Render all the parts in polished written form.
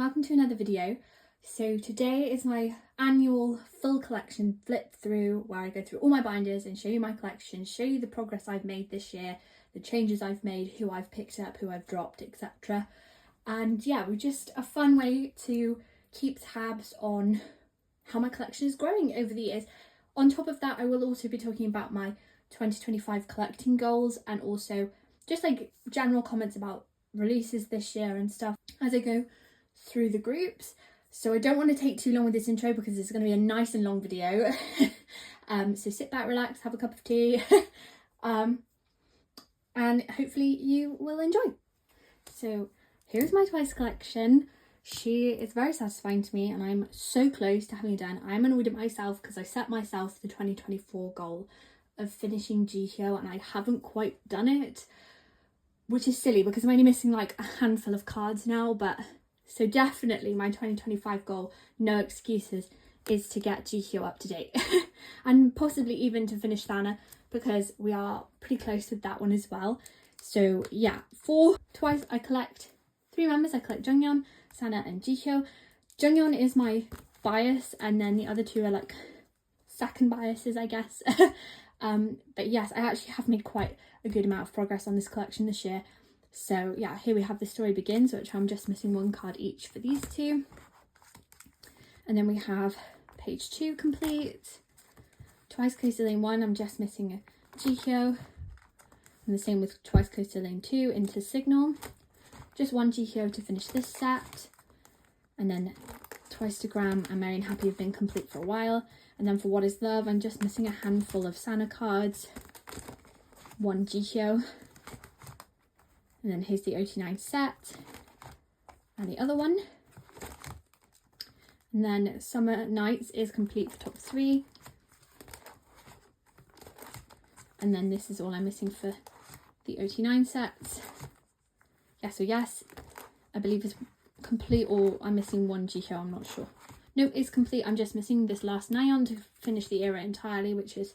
welcome to another video. So today is my annual full collection flip through where I go through all my binders and show you my collection, show you the progress I've made this year, the changes I've made, who I've picked up, who I've dropped, etc. And yeah, we're just a fun way to keep tabs on how my collection is growing over the years. On top of that, I will also be talking about my 2025 collecting goals and also just like general comments about releases this year and stuff as I go through the groups. So I don't want to take too long with this intro because it's going to be a nice and long video. So sit back, relax, have a cup of tea, and hopefully you will enjoy. So here's my Twice collection. She is very satisfying to me and I'm so close to having it done. I'm annoyed at myself because I set myself the 2024 goal of finishing Jihyo and I haven't quite done it, which is silly because I'm only missing like a handful of cards now. But so definitely my 2025 goal, no excuses, is to get Jihyo up to date and possibly even to finish Thana because we are pretty close with that one as well. So yeah, for Twice I collect 3 members. I collect Jonghyun, Sana and Jihyo. Jonghyun is my bias and then the other two are like second biases, I guess. But yes, I actually have made quite a good amount of progress on this collection this year. So yeah, here we have The Story Begins, which I'm just missing 1 card each for these two. And then we have page 2 complete. Twice Coastal Lane 1, I'm just missing a Jihyo. And the same with Twice Coastal Lane 2 into Signal. Just 1 Jihyo to finish this set. And then Twice to Gram and Merry and Happy have been complete for a while. And then for What Is Love, I'm just missing a handful of Sana cards. 1 Jihyo. And then here's the OT9 set. And the other one. And then Summer Nights is complete for top 3. And then this is all I'm missing for the OT9 sets. Yes or yes, I believe it's complete, or I'm missing 1 Jihyo, I'm not sure. No, it's complete. I'm just missing this last Nyan to finish the era entirely, which is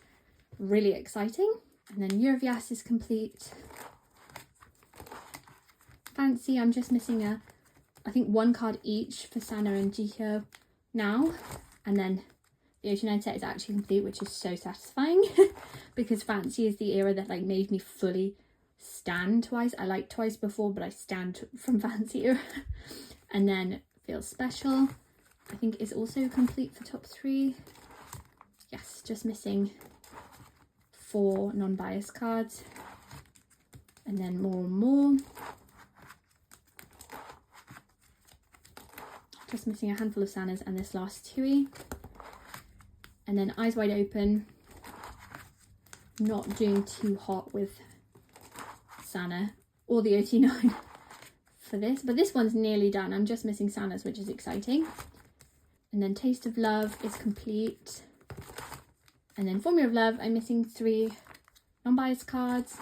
really exciting. And then Year of Yes is complete. Fancy, I'm just missing I think 1 card each for Sana and Jihyo now. And then the OT9 set is actually complete, which is so satisfying because Fancy is the era that like made me fully stan Twice. I liked Twice before, but I stand from Fancy era. And then Feel Special, I think is also complete for top 3. Yes, just missing 4 non-biased cards. And then More and More. Just missing a handful of Sanas and this last Tui. And then Eyes Wide Open. Not doing too hot with Sana or the OT9 for this, but this one's nearly done. I'm just missing Sana's, which is exciting. And then Taste of Love is complete. And then Formula of Love, I'm missing 3 non-biased cards.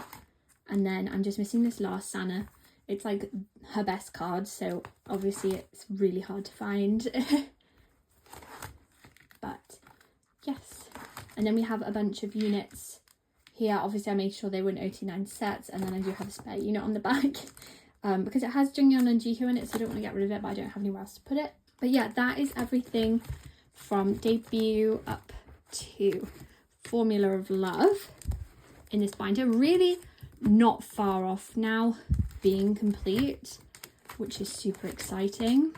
And then I'm just missing this last Sana. It's like her best card, so obviously it's really hard to find. But yes. And then we have a bunch of units here. Obviously I made sure they were in OT9 sets, and then I do have a spare unit on the back because it has Jonghyun and Jihyo in it, so I don't want to get rid of it, but I don't have anywhere else to put it. But yeah, that is everything from debut up to Formula of Love in this binder. Really not far off now being complete, which is super exciting.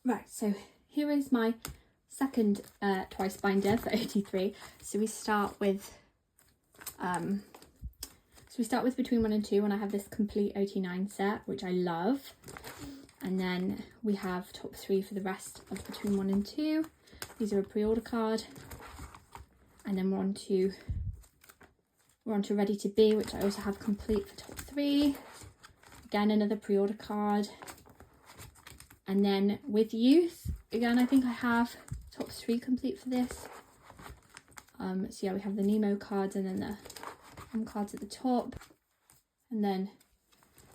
Right, so here is my second Twice binder for 83. So we start with Between 1 and 2, and I have this complete OT9 set, which I love. And then we have top 3 for the rest of Between 1 and 2. These are a pre-order card. And then we're on to Ready to Be, which I also have complete for top 3. Again, another pre-order card. And then with Youth, again, I think I have top 3 complete for this. So yeah, we have the Nemo cards and then the cards at the top. And then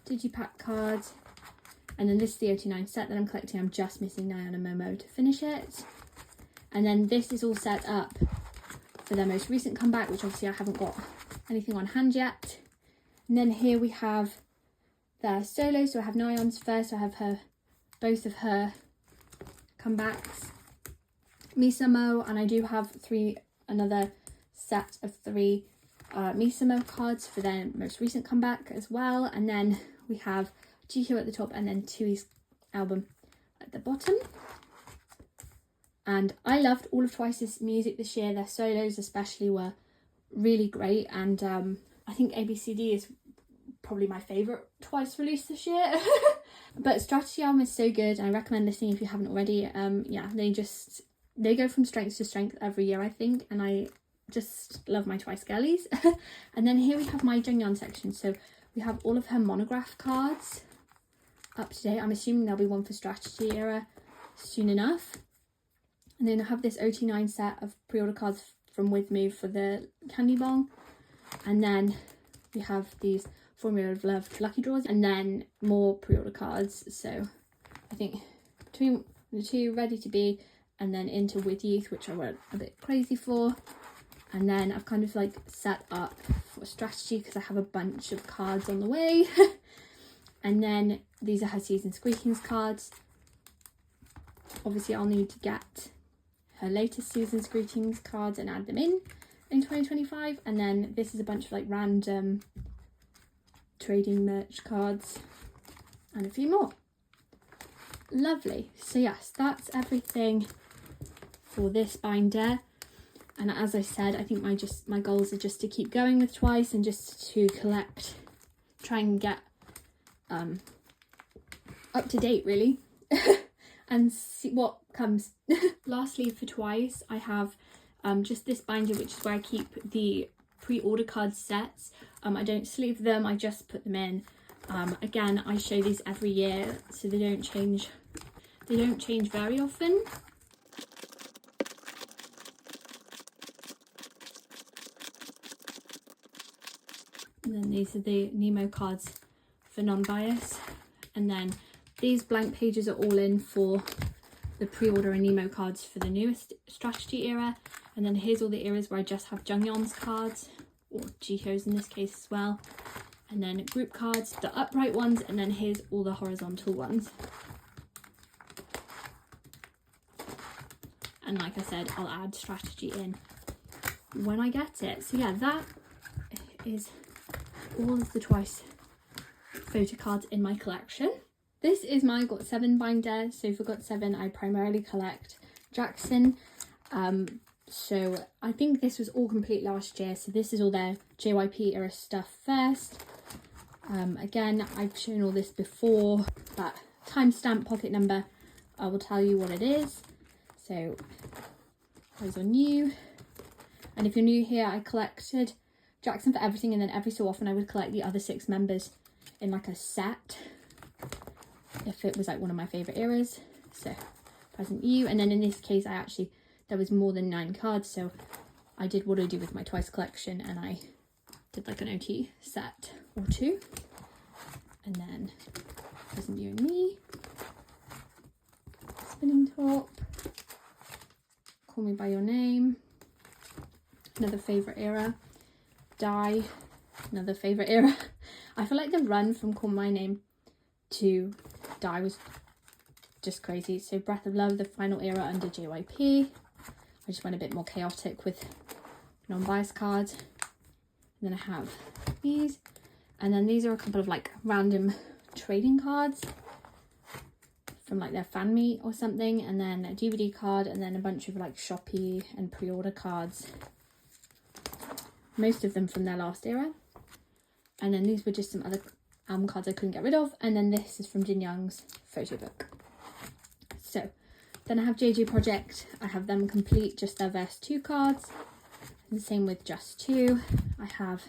Digipack cards. And then this is the OT9 set that I'm collecting. I'm just missing Nyan and Momo to finish it. And then this is all set up for their most recent comeback, which obviously I haven't got anything on hand yet. And then here we have their solo. So I have Nayeon's first, so I have both of her comebacks. Misamo, and I do have another set of 3 Misamo cards for their most recent comeback as well. And then we have GQ at the top and then TWICE's album at the bottom. And I loved all of TWICE's music this year. Their solos especially were really great, and I think ABCD is probably my favourite TWICE release this year. But Strategy album is so good, and I recommend listening if you haven't already. Yeah, they go from strength to strength every year, I think, and I just love my TWICE girlies. And then here we have my Jonghyun section. So we have all of her monograph cards up to date. I'm assuming there'll be one for Strategy era soon enough. And then I have this OT9 set of pre-order cards from WOODZ for the Candy Bong. And then we have these Formula of Love lucky draws, and then more pre-order cards. So I think between the 2, Ready to Be and then into With Youth, which I went a bit crazy for. And then I've kind of like set up for Strategy because I have a bunch of cards on the way. And then these are her Season's Greetings cards. Obviously I'll need to get her latest Season's Greetings cards and add them in 2025. And then this is a bunch of like random trading merch cards and a few more. Lovely. So yes, that's everything for this binder. And as I said, I think my goals are just to keep going with TWICE and just to try and get up to date really, and see what comes. Lastly, for TWICE, I have just this binder, which is where I keep the pre-order card sets. I don't sleeve them, I just put them in. Again, I show these every year, so they don't change very often. And then these are the Nemo cards for non-bias. And then these blank pages are all in for the pre-order and Nemo cards for the newest Strategy era. And then here's all the eras where I just have Jonghyun's cards, or Jihyo's in this case as well. And then group cards, the upright ones, and then here's all the horizontal ones. And like I said, I'll add Strategy in when I get it. So yeah, that is all of the TWICE photo cards in my collection. This is my GOT7 binder. So for GOT7, I primarily collect Jackson. So I think this was all complete last year. So this is all their JYP era stuff first. Again, I've shown all this before, but timestamp pocket number, I will tell you what it is. So those are new. And if you're new here, I collected Jackson for everything, and then every so often I would collect the other 6 members in like a set if it was like one of my favorite eras. So Present You, and then in this case there was more than 9 cards, so I did what I do with my TWICE collection, and I did like an OT set or 2. And then Present You and Me, Spinning Top, Call Me By Your Name, another favourite era, Die, another favourite era. I feel like the run from Call My Name to Die was just crazy. So Breath of Love, the final era under JYP. I just went a bit more chaotic with non-biased cards. And then I have these. And then these are a couple of like random trading cards from like their fan meet or something. And then a DVD card, and then a bunch of like Shopee and pre-order cards. Most of them from their last era. And then these were just some other album cards I couldn't get rid of. And then this is from Jin Young's photo book. So then I have JJ Project. I have them complete, just their Verse 2 cards. And the same with Just 2. I have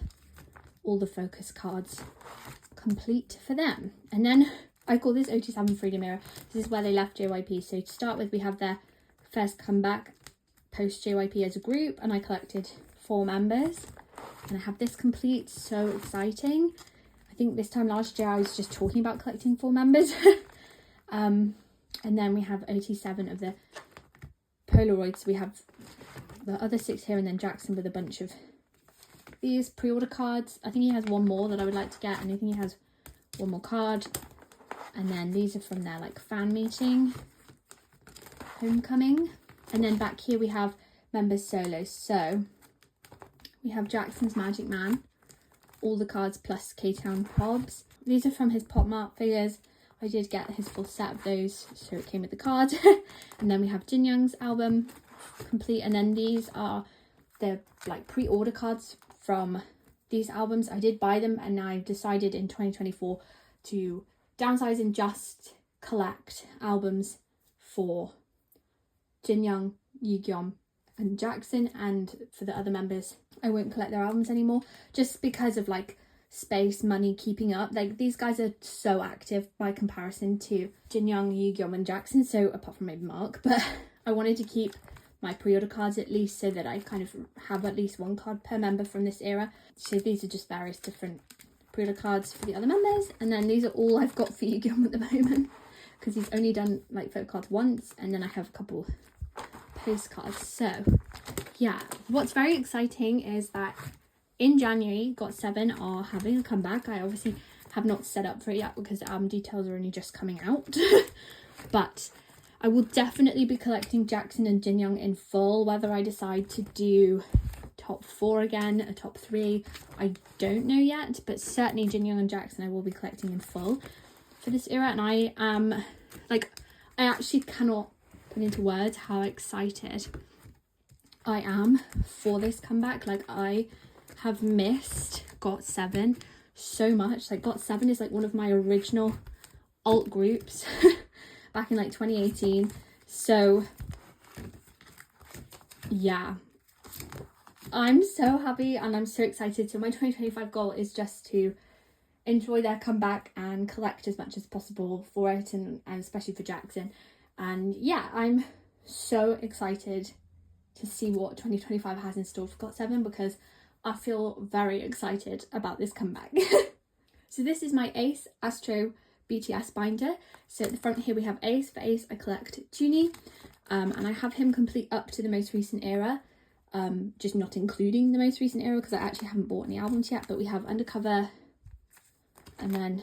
all the focus cards complete for them. And then I call this OT7 Freedom Era. This is where they left JYP. So to start with, we have their first comeback post JYP as a group, and I collected 4 members. And I have this complete, so exciting. I think this time last year I was just talking about collecting 4 members. And then we have OT7 of the Polaroids. So we have the other 6 here, and then Jackson with a bunch of these pre-order cards. I think he has one more that I would like to get, and I think he has one more card. And then these are from their like fan meeting, homecoming. And then back here we have members solos. So we have Jackson's Magic Man, all the cards plus K-Town Probs. These are from his Pop Mart figures. I did get his full set of those, so it came with the card. And then we have Jin Young's album complete. And then these are the like pre-order cards from these albums. I did buy them, and I decided in 2024 to downsize and just collect albums for Jin Young, Yeogyeom and Jackson, and for the other members I won't collect their albums anymore, just because of like space, money, keeping up. Like these guys are so active by comparison to Jin Young, Yeogyeom and Jackson, so apart from maybe Mark, but I wanted to keep my pre-order cards at least, so that I kind of have at least one card per member from this era. So these are just various different pre-order cards for the other members, and then these are all I've got for Yeogyeom at the moment, because he's only done like photo cards once, and then I have a couple postcards. So yeah, what's very exciting is that in January GOT7 are having a comeback. I obviously have not set up for it yet because the album details are only just coming out but I will definitely be collecting Jackson and Jin Young in full. Whether I decide to do top 4 again, a top 3, I don't know yet, but certainly Jin Young and Jackson I will be collecting in full for this era. And I am like, I actually cannot put into words how excited I am for this comeback. Like I have missed GOT7 so much. Like GOT7 is like one of my original alt groups back in like 2018. So yeah, I'm so happy and I'm so excited. So my 2025 goal is just to enjoy their comeback and collect as much as possible for it, and especially for Jackson. And yeah, I'm so excited to see what 2025 has in store for GOT7, because I feel very excited about this comeback. So this is my ACE ASTRO BTS binder. So at the front here we have ACE. For ACE I collect Junie, and I have him complete up to the most recent era, just not including the most recent era because I actually haven't bought any albums yet. But we have Undercover and then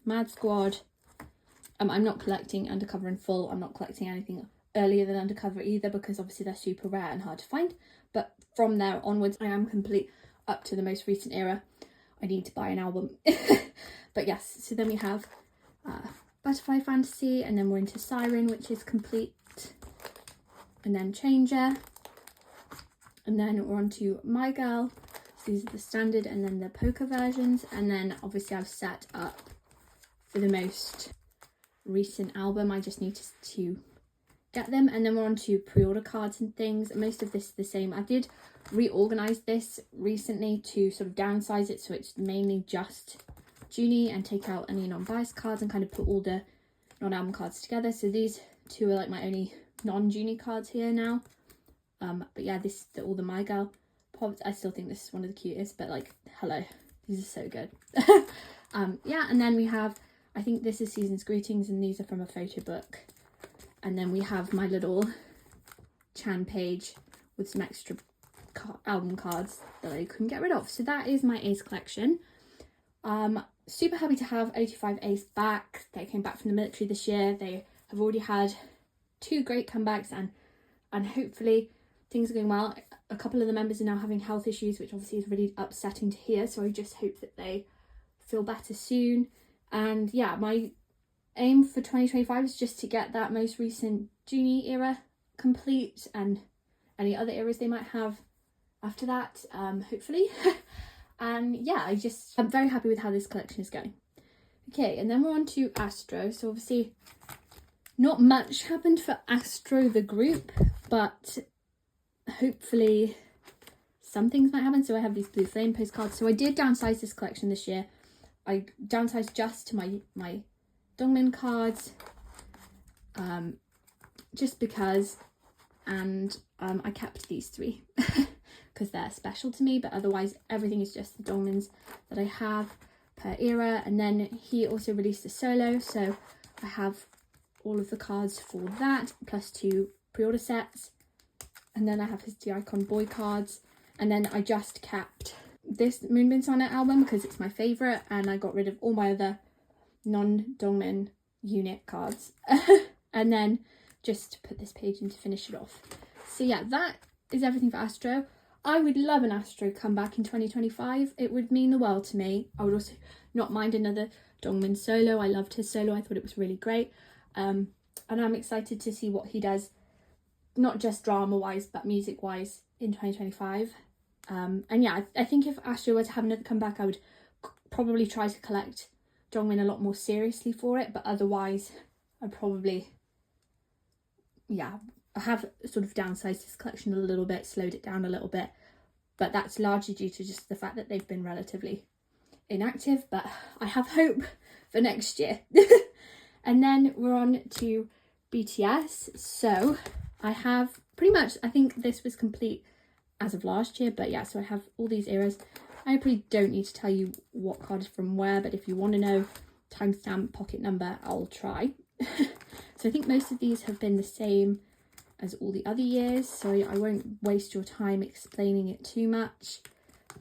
Mad Squad. I'm not collecting Undercover in full. I'm not collecting anything earlier than Undercover either, because obviously they're super rare and hard to find. But from there onwards I am complete up to the most recent era. I need to buy an album. But yes, so then we have Butterfly Fantasy, and then we're into Siren, which is complete, and then Changer, and then we're on to My Girl. So these are the standard and then the poker versions, and then obviously I've set up for the most recent album. I just need to get them, and then we're on to pre-order cards and things. Most of this is the same. I did reorganize this recently to sort of downsize it, so it's mainly just Junie, and take out any non-biased cards and kind of put all the non-album cards together. So these two are like my only non-Junie cards here now. But yeah, this is all the My Girl pops. I still think this is one of the cutest, but like, hello, these are so good. Yeah, and then we have, I think this is Season's Greetings, and these are from a photo book. And then we have my little Chan page with some extra album cards that I couldn't get rid of. So that is my ACE collection. Super happy to have 85 ACE back. They came back from the military this year. They have already had 2 great comebacks, and hopefully things are going well. A couple of the members are now having health issues, which obviously is really upsetting to hear, so I just hope that they feel better soon. And yeah, my aim for 2025 is just to get that most recent Junie era complete, and any other eras they might have after that, hopefully. And yeah, I'm very happy with how this collection is going. Okay, and then we're on to ASTRO. So obviously not much happened for ASTRO the group, but hopefully some things might happen. So I have these Blue Flame postcards. So I did downsize this collection this year. I downsized just to my Dongmin cards, just because, and I kept these 3 because they're special to me, but otherwise everything is just the Dongmins that I have per era. And then he also released a solo, so I have all of the cards for that, plus 2 pre-order sets. And then I have his The Icon Boy cards, and then I just kept this Moonbin Sonnet album because it's my favourite, and I got rid of all my other non-Dongmin unit cards. And then just put this page in to finish it off. So yeah, that is everything for ASTRO. I would love an ASTRO comeback in 2025. It would mean the world to me. I would also not mind another Dongmin solo. I loved his solo. I thought it was really great. And I'm excited to see what he does, not just drama-wise, but music-wise in 2025. And yeah, I think if ASTRO were to have another comeback, I would probably try to collect Dongmin a lot more seriously for it. But otherwise, I'd probably, yeah, I have sort of downsized this collection a little bit, slowed it down a little bit. But that's largely due to just the fact that they've been relatively inactive. But I have hope for next year. And then we're on to BTS. So I have pretty much, I think this was complete as of last year, but yeah, so I have all these eras. I probably don't need to tell you what card is from where, but if you want to know timestamp, pocket number, I'll try. So I think most of these have been the same as all the other years, so I won't waste your time explaining it too much.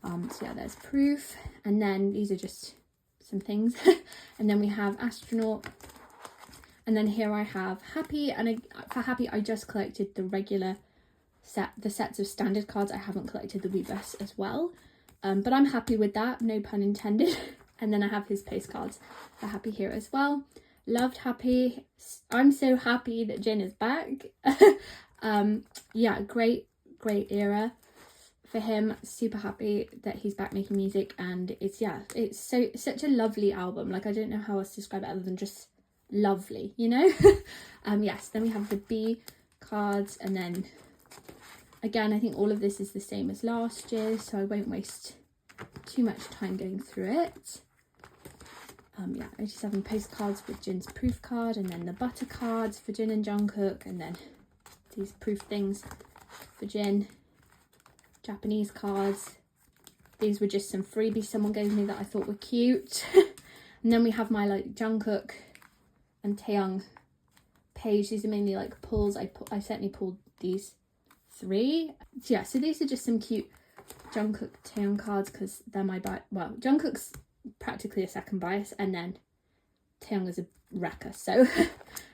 So yeah, there's proof, and then these are just some things. And then we have Astronaut, and then here I have Happy, and for Happy I just collected the regular set, the sets of standard cards. I haven't collected the WOODZ as well, but I'm happy with that, no pun intended. And then I have his postcards for Happy here as well. Loved Happy. I'm so happy that Jin is back. Yeah, great era for him. Super happy that he's back making music, and it's such a lovely album. Like, I don't know how else to describe it other than just lovely, you know. Yes, then we have the B cards, and then again I think all of this is the same as last year, so I won't waste too much time going through it. Yeah, 87 postcards with Jin's proof card, and then the butter cards for Jin and Jungkook, and then these proof things for Jin. Japanese cards. These were just some freebies someone gave me that I thought were cute. And then we have my like Jungkook and Taeyong page. These are mainly like pulls. I certainly pulled these 3. So yeah, so these are just some cute Jungkook Taeyong cards because they're my well, Jungkook's practically a second bias, and then Taeyong is a wrecker. So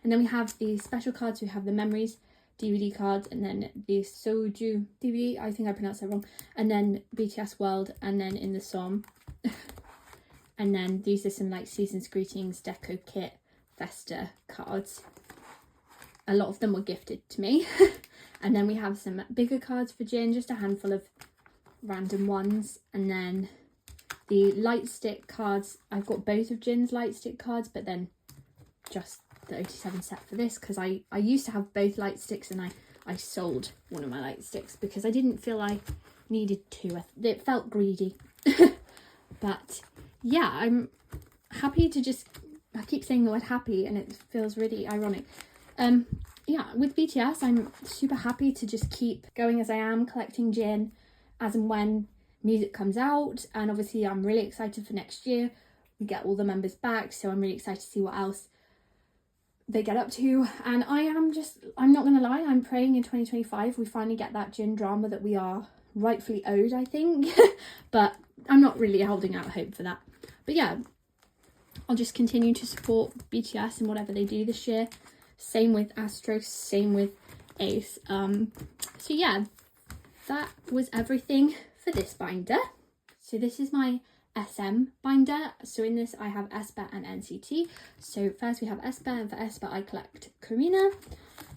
and then we have the special cards. We have the Memories DVD cards, and then the Soju DVD, I think I pronounced that wrong, and then BTS World, and then in the Som. And then these are some like Season's Greetings, Deco Kit, Festa cards. A lot of them were gifted to me. And then we have some bigger cards for Jin, just a handful of random ones. And then the light stick cards, I've got both of Jin's light stick cards, but then just the 87 set for this, because I used to have both light sticks, and I sold one of my light sticks because I didn't feel I needed to. It felt greedy. But yeah, I'm happy to just, I keep saying the word happy and it feels really ironic. Yeah, with BTS, I'm super happy to just keep going as I am, collecting Jin as and when music comes out. And obviously I'm really excited for next year. We get all the members back, so I'm really excited to see what else they get up to. And I'm not gonna lie, I'm praying in 2025 we finally get that Jin drama that we are rightfully owed, I think. But I'm not really holding out hope for that. But yeah, I'll just continue to support BTS and whatever they do this year. Same with ASTRO, same with ACE. So yeah, that was everything for this binder. So this is my SM binder. So in this I have Aespa and NCT. So first we have Aespa, and for Aespa I collect Karina.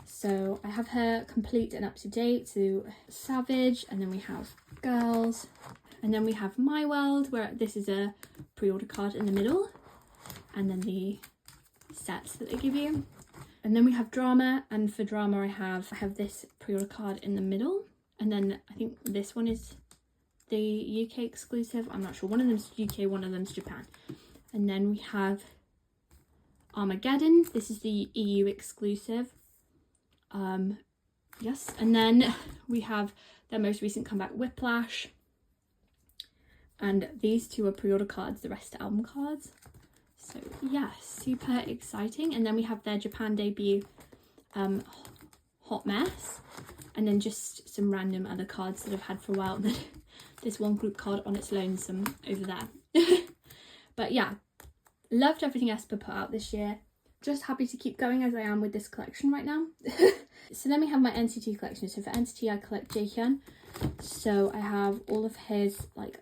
So I have her complete and up to date. So Savage, and then we have Girls, and then we have My World, where this is a pre-order card in the middle, and then the sets that they give you. And then we have Drama, and for Drama I have this pre-order card in the middle, and then I think this one is the UK exclusive. I'm not sure, one of them's UK, one of them's Japan. And then we have Armageddon, this is the EU exclusive. Yes, and then we have their most recent comeback, Whiplash, and these 2 are pre-order cards, the rest are album cards. So yeah, super exciting. And then we have their Japan debut, Hot Mess, and then just some random other cards that I've had for a while that this one group card on its lonesome over there. But yeah, loved everything Aespa put out this year. Just happy to keep going as I am with this collection right now. So then we have my NCT collection. So for NCT I collect Jaehyun. So I have all of his like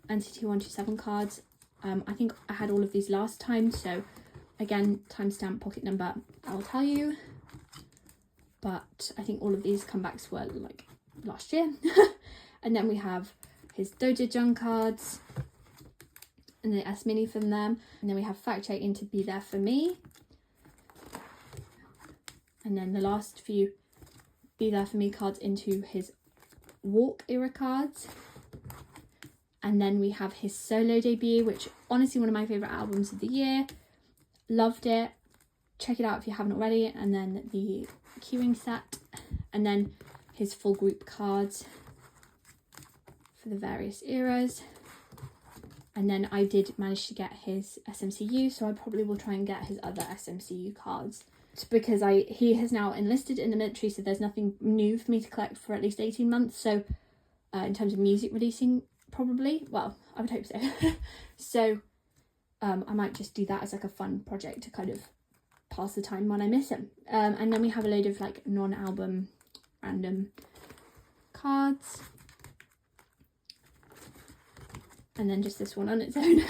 NCT 127 cards. I think I had all of these last time, so again, timestamp, pocket number, I'll tell you. But I think all of these comebacks were like last year. And then we have his Dojajang cards and the S Mini from them. And then we have Fact Checking to Be There For Me. And then the last few Be There For Me cards into his Walk era cards. And then we have his solo debut, which honestly one of my favourite albums of the year. Loved it. Check it out if you haven't already. And then the keyring set. And then his full group cards for the various eras. And then I did manage to get his SMCU, so I probably will try and get his other SMCU cards. It's because he has now enlisted in the military, so there's nothing new for me to collect for at least 18 months. So in terms of music releasing, probably, well, I would hope so. So I might just do that as like a fun project to kind of pass the time when I miss him. And then we have a load of like non-album random cards. And then just this one on its own.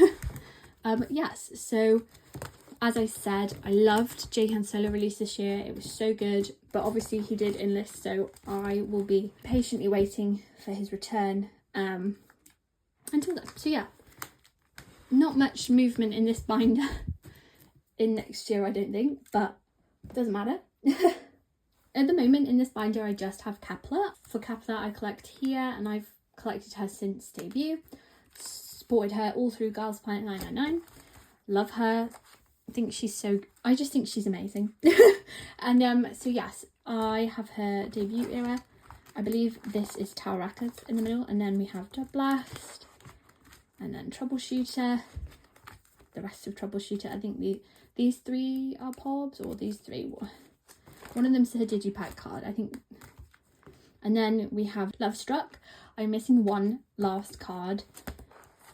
Yes, so as I said, I loved Jaehyun's solo release this year. It was so good, but obviously he did enlist, so I will be patiently waiting for his return until then. So yeah, not much movement in this binder in next year, I don't think, but it doesn't matter. At the moment in this binder, I just have Kepler. For Kepler, I collect here, and I've collected her since debut. Supported her all through Girls Planet 999. Love her. I just think she's amazing. And so yes, I have her debut era. I believe this is Tower Records in the middle, and then we have Dub Blast, and then Troubleshooter, the rest of Troubleshooter. I think these three are Pobs, or these three. One of them's her Digipack card, I think. And then we have Love Struck. I'm missing one last card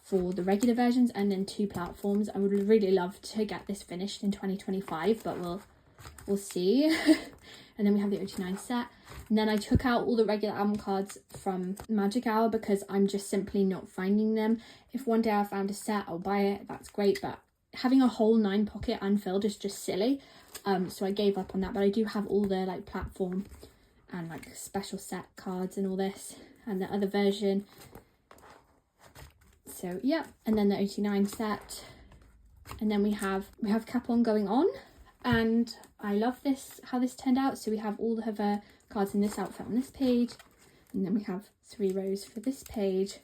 for the regular versions, and then 2 platforms. I would really love to get this finished in 2025, but we'll see. And then we have the OT9 set. And then I took out all the regular album cards from Magic Hour because I'm just simply not finding them. If one day I found a set, I'll buy it. That's great, but having a whole 9 pocket unfilled is just silly. So I gave up on that, but I do have all the like platform and like special set cards and all this, and the other version. So yeah, and then the OT9 set, and then we have Kpop going on, and I love this, how this turned out. So we have all of her cards in this outfit on this page, and then we have 3 rows for this page,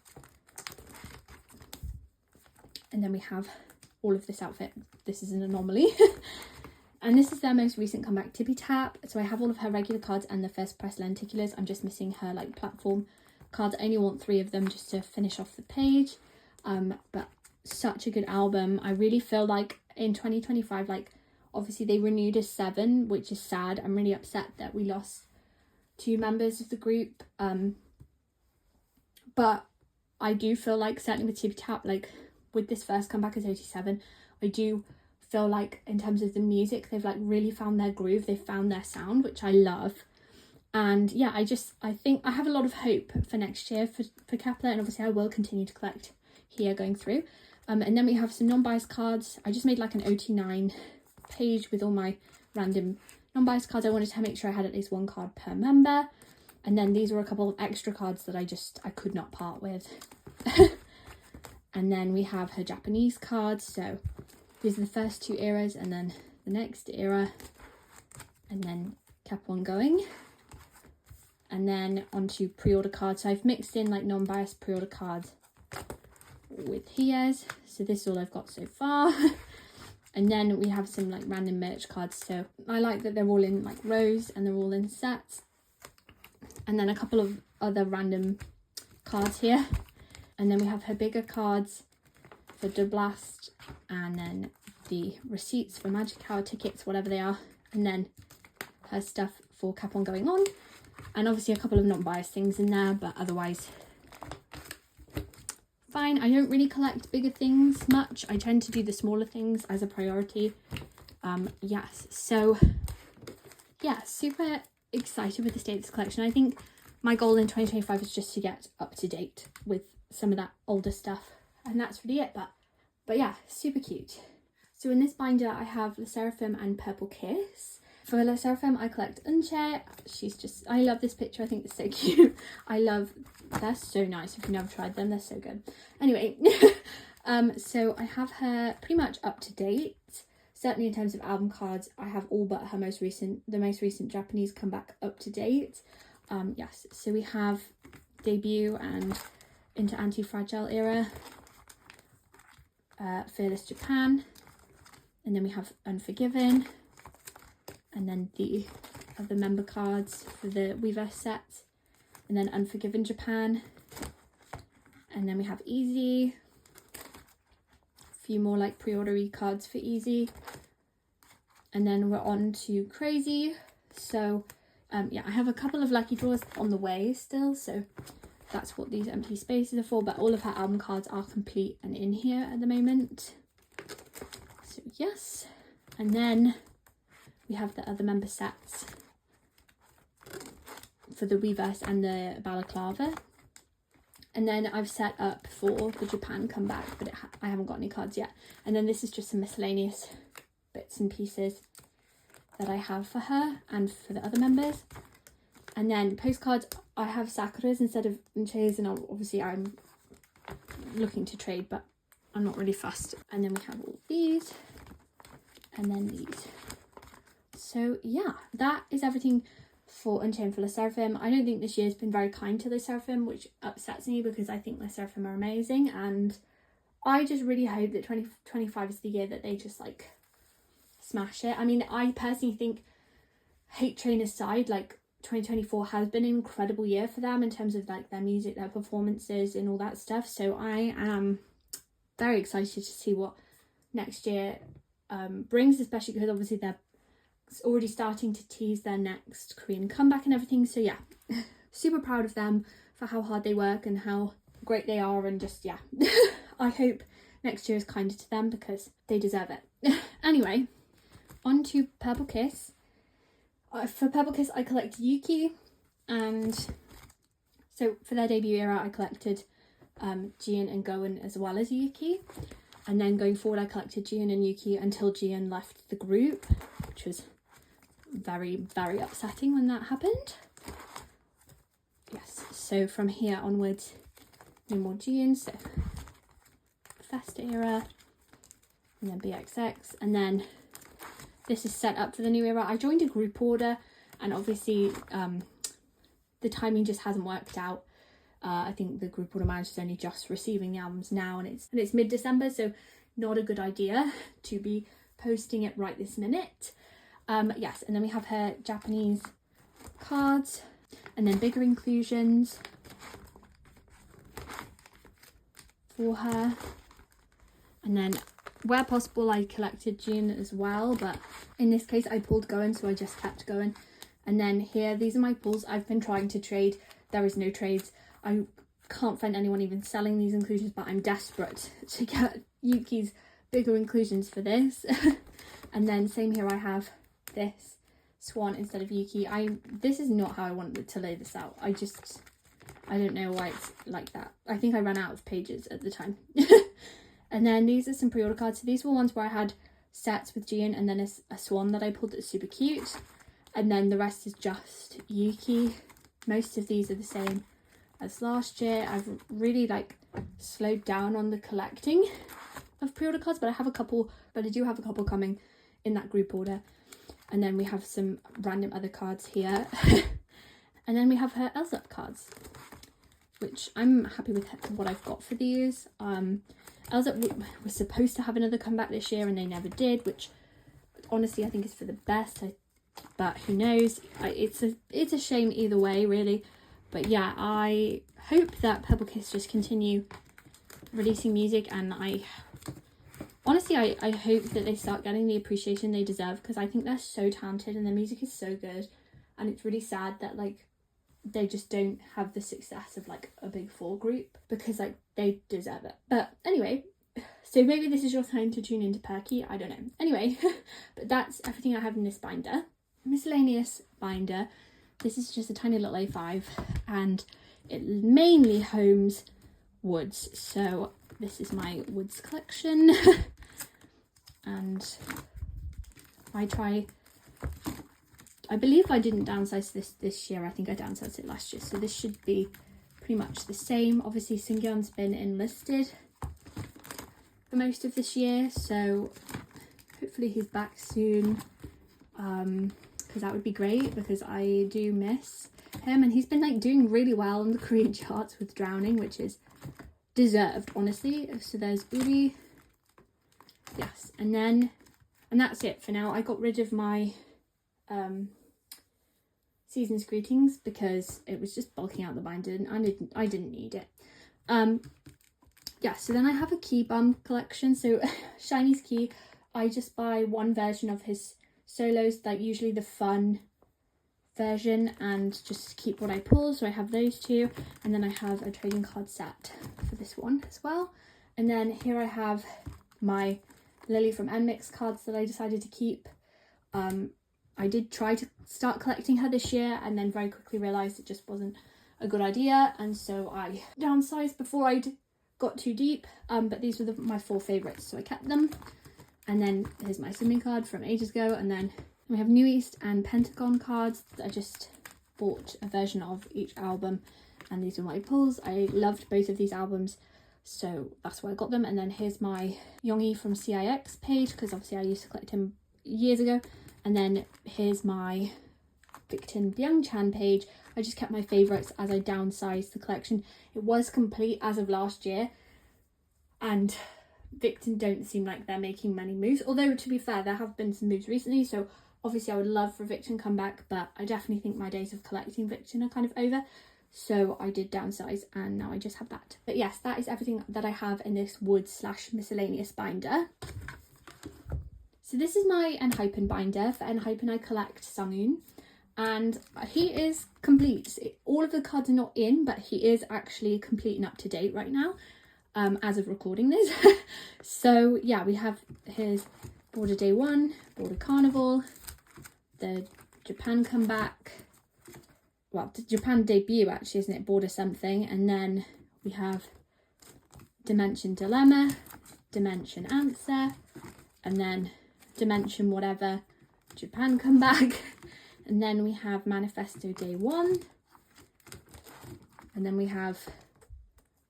and then we have all of this outfit. This is an anomaly. And this is their most recent comeback, Tippy Tap. So I have all of her regular cards and the first press lenticulars. I'm just missing her like platform cards. I only want 3 of them just to finish off the page. But such a good album. I really feel like in 2025, like obviously they renewed as 7, which is sad. I'm really upset that we lost 2 members of the group. But I do feel like, certainly with Tippy Tap, like with this first comeback as 87, I do feel like in terms of the music, they've like really found their groove. They've found their sound, which I love. And yeah, I think I have a lot of hope for next year for Kepler, and obviously I will continue to collect here going through. And then we have some non-biased cards. I just made like an OT9 page with all my random non-biased cards. I wanted to make sure I had at least 1 card per member. And then these were a couple of extra cards that I could not part with. And then we have her Japanese cards. So these are the first 2 eras, and then the next era, and then kept on going. And then onto pre-order cards. So I've mixed in like non-biased pre-order cards with hers. So this is all I've got so far. And then we have some like random merch cards. So I like that they're all in like rows and they're all in sets. And then a couple of other random cards here. And then we have her bigger cards for Dub Blast, and then the receipts for Magic Hour tickets, whatever they are, and then her stuff for Kept On Going On, and obviously a couple of non-biased things in there, but otherwise fine. I don't really collect bigger things much. I tend to do the smaller things as a priority. Yes, so yeah, super excited with the state of this collection. I think my goal in 2025 is just to get up to date with some of that older stuff, and that's really it. But yeah, super cute. So in this binder I have the Sserafim and Purple Kiss. For the Sserafim I collect Unche. She's just, I love this picture, I think it's so cute. They're so nice. If you've never tried them, they're so good. Anyway, so I have her pretty much up to date. Certainly in terms of album cards, I have all but the most recent Japanese comeback up to date. Yes, so we have Debut and Into Anti-Fragile Era, Fearless Japan, and then we have Unforgiven, and then the other member cards for the Weverse set, and then Unforgiven Japan, and then we have ITZY, a few more like pre-order-y cards for ITZY, and then we're on to Crazy. So yeah, I have a couple of lucky draws on the way still, so that's what these empty spaces are for, but all of her album cards are complete and in here at the moment. So yes, and then we have the other member sets for the Weverse and the Balaclava. And then I've set up for the Japan comeback, but I haven't got any cards yet. And then this is just some miscellaneous bits and pieces that I have for her and for the other members. And then postcards, I have Sakuras instead of Unches, and obviously I'm looking to trade, but I'm not really fussed. And then we have all these, and then these. So yeah, that is everything for Unchained for the Sserafim. I don't think this year's been very kind to the Sserafim, which upsets me because I think the Sserafim are amazing, and I just really hope that 2025 is the year that they just like smash it. I mean, I personally think, hate train aside, like 2024 has been an incredible year for them in terms of like their music, their performances and all that stuff. So I am very excited to see what next year brings, especially because obviously they're already starting to tease their next Korean comeback and everything. So yeah, super proud of them for how hard they work and how great they are, and just yeah, I hope next year is kinder to them because they deserve it. Anyway, on to Purple Kiss. For Purple Kiss I collect Yuki, and so for their debut era I collected Jian and Goen as well as Yuki, and then going forward I collected Jian and Yuki until Jian left the group, which was very, very upsetting when that happened. Yes, so from here onwards no more Jian, so Festa era, and then BXX, and then this is set up for the new era. I joined a group order, and obviously the timing just hasn't worked out. I think the group order manager is only just receiving the albums now, and it's mid-December, so not a good idea to be posting it right this minute. Yes, and then we have her Japanese cards, and then bigger inclusions for her, and then where possible I collected June as well, but in this case I pulled Goen, so I just kept going. And then here, these are my pulls. I've been trying to trade, there is no trades. I can't find anyone even selling these inclusions, but I'm desperate to get Yuki's bigger inclusions for this. And then same here, I have this Swan instead of Yuki. This is not how I wanted to lay this out. I don't know why it's like that. I think I ran out of pages at the time. And then these are some pre-order cards. So these were ones where I had sets with Jian and then a Swan that I pulled that's super cute. And then the rest is just Yuki. Most of these are the same as last year. I've really like slowed down on the collecting of pre-order cards, but I do have a couple coming in that group order. And then we have some random other cards here. And then we have her Elsa cards, which I'm happy with what I've got for these. Elsa was supposed to have another comeback this year and they never did, which honestly I think is for the best, but who knows. It's a shame either way, really. But yeah, I hope that Purple Kiss just continue releasing music, and I hope that they start getting the appreciation they deserve, because I think they're so talented and their music is so good, and it's really sad that like they just don't have the success of like a big four group, because like they deserve it. But anyway, so maybe this is your time to tune into Perky, I don't know. Anyway, but that's everything I have in this binder. Miscellaneous binder. This is just a tiny little A5 and it mainly homes WOODZ. So this is my WOODZ collection. And I believe I didn't downsize this year. I think I downsized it last year. So this should be pretty much the same. Obviously Sungyeon's been enlisted for most of this year, so hopefully he's back soon, because that would be great, because I do miss him, and he's been like doing really well on the Korean charts with Drowning, which is deserved, honestly. So there's Uri, yes, and that's it for now. I got rid of my Season's Greetings because it was just bulking out the binder and I didn't need it. Yeah, so then I have a Key Bum collection. So Shiny's Key, I just buy one version of his solos, like usually the fun version, and just keep what I pull. So I have those two, and then I have a trading card set for this one as well. And then here I have my Lily from Enmix cards that I decided to keep. I did try to start collecting her this year and then very quickly realised it just wasn't a good idea, and so I downsized before I'd got too deep, but these were my 4 favourites, so I kept them. And then here's my Simming card from ages ago, and then we have New East and Pentagon cards that I just bought a version of each album, and these are my pulls. I loved both of these albums, so that's why I got them. And then here's my Yoongi from CIX page, because obviously I used to collect him years ago. And then here's my Victon Byungchan page. I just kept my favourites as I downsized the collection. It was complete as of last year, and Victon don't seem like they're making many moves, although to be fair there have been some moves recently, so obviously I would love for Victon come back, but I definitely think my days of collecting Victon are kind of over, so I did downsize and now I just have that. But yes, that is everything that I have in this WOODZ/miscellaneous binder. So this is my Enhypen binder. For Enhypen I collect Sunghoon, and he is complete. All of the cards are not in, but he is actually complete and up to date right now, as of recording this. So yeah, we have his Border Day 1, Border Carnival, the Japan comeback, well, the Japan debut actually, isn't it, Border something, and then we have Dimension Dilemma, Dimension Answer, and then Dimension whatever, Japan comeback. And then we have Manifesto Day 1. And then we have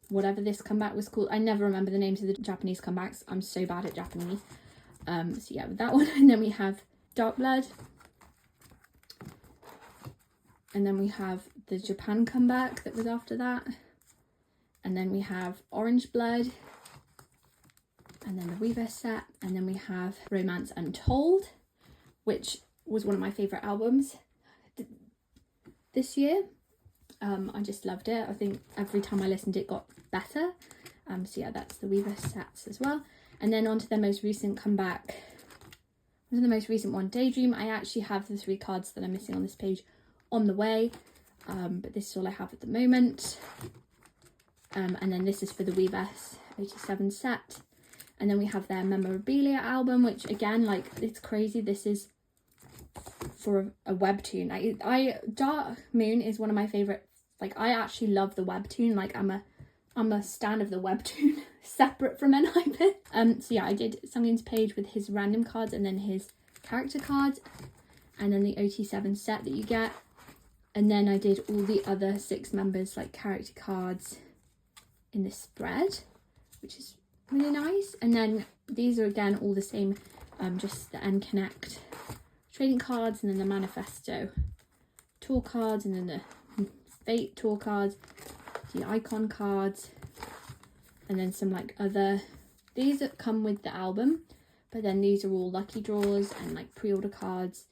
whatever this comeback was called. I never remember the names of the Japanese comebacks. I'm so bad at Japanese. So yeah, with that one. And then we have Dark Blood. And then we have the Japan comeback that was after that. And then we have Orange Blood. And then the Weaver set. And then we have Romance Untold, which was one of my favourite albums this year. I just loved it. I think every time I listened it got better. So yeah, that's the Weaver sets as well. And then on to their most recent comeback. The most recent one, Daydream. I actually have the 3 cards that I'm missing on this page on the way. But this is all I have at the moment. And then this is for the Weaver 87 set. And then we have their Memorabilia album, which again, like, it's crazy. This is for a webtoon. Dark Moon is one of my favorite. Like, I actually love the webtoon. Like, I'm a stan of the webtoon, separate from Enhypen. So yeah, I did Sunghoon's page with his random cards and then his character cards, and then the OT7 set that you get. And then I did all the other 6 members, like, character cards in this spread, which is really nice. And then these are again all the same, just the N Connect trading cards, and then the Manifesto tour cards, and then the Fate tour cards, the Icon cards, and then some like other, these that come with the album, but then these are all lucky draws and like pre-order cards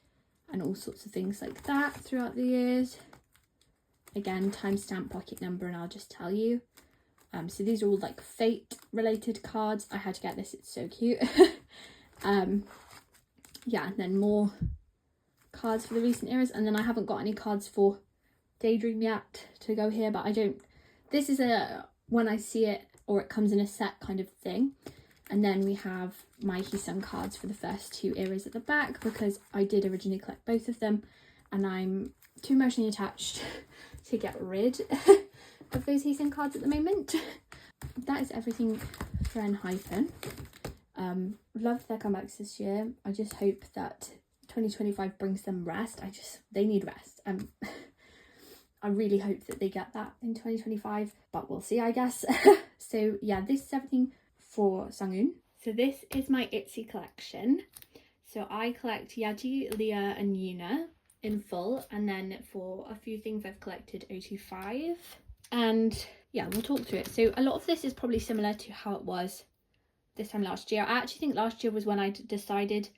and all sorts of things like that throughout the years. Again, timestamp, pocket number, and I'll just tell you. So these are all like Fate related cards. I had to get this, it's so cute. Yeah, and then more cards for the recent eras, and then I haven't got any cards for Daydream yet to go here, but I don't, this is a when I see it or it comes in a set kind of thing. And then we have my Hyesung cards for the first 2 eras at the back, because I did originally collect both of them and I'm too emotionally attached to get rid of those Hyesung cards at the moment. That is everything for Enhypen. Loved their comebacks this year. I just hope that 2025 brings them rest. They need rest. I really hope that they get that in 2025, but we'll see, I guess. So yeah, this is everything for Sanghoon. So this is my ITZY collection. So I collect Yaji, Leah and Yuna in full, and then for a few things I've collected OT5, and yeah, we'll talk through it. So a lot of this is probably similar to how it was this time last year. I actually think last year was when I decided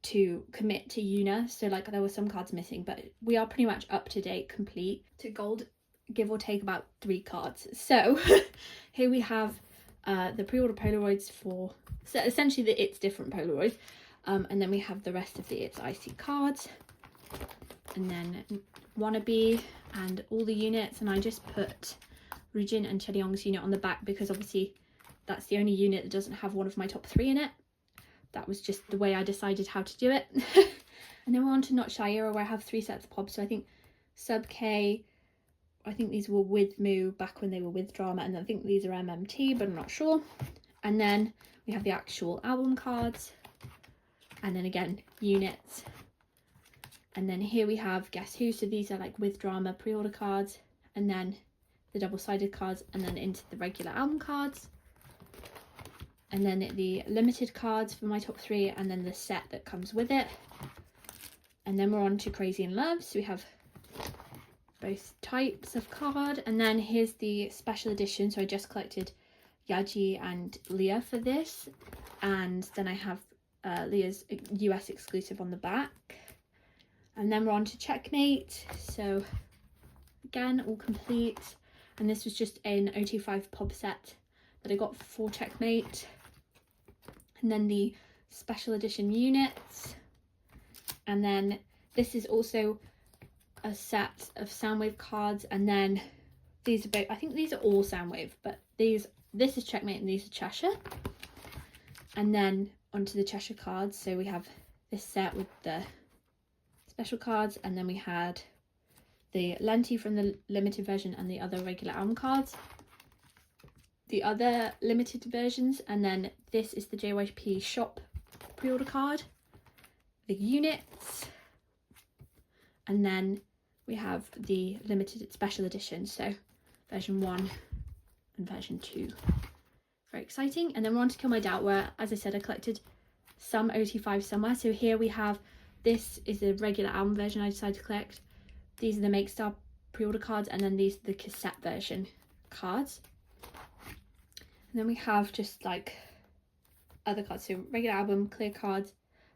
to commit to Yuna, so like there were some cards missing, but we are pretty much up to date, complete to gold, give or take about 3 cards. So here we have the pre-order Polaroids for, so essentially the It's Different Polaroids, and then we have the rest of the It's IC cards, and then Wannabe and all the units. And I just put Ryujin and Chaeyoung's unit on the back because obviously that's the only unit that doesn't have one of my top 3 in it. That was just the way I decided how to do it. And then we're on to Not Shy Era, where I have 3 sets of pops. So I think Sub K, I think these were with Moo back when they were with Drama, and I think these are MMT, but I'm not sure. And then we have the actual album cards, and then again units. And then here we have Guess Who, so these are like with Drama pre-order cards, and then the double-sided cards, and then into the regular album cards, and then the limited cards for my top 3, and then the set that comes with it. And then we're on to Crazy in Love, so we have both types of card. And then here's the special edition, so I just collected Yaji and Leah for this, and then I have Leah's US exclusive on the back. And then we're on to Checkmate, so again all complete, and this was just an OT5 pop set that I got for Checkmate. And then the special edition units, and then this is also a set of Soundwave cards, and then these are both, I think these are all Soundwave, but this is Checkmate and these are Cheshire. And then onto the Cheshire cards, so we have this set with the special cards, and then we had the Lenti from the limited version and the other regular album cards, the other limited versions, and then this is the JYP shop pre-order card, the units, and then we have the limited special edition, so version 1 and version 2. Very exciting. And then we're on to Kill My Doubt, where, as I said, I collected some OT5 somewhere. So here we have, this is the regular album version I decided to collect. These are the Make Star pre-order cards, and then these are the cassette version cards. And then we have just like other cards, so regular album, clear cards.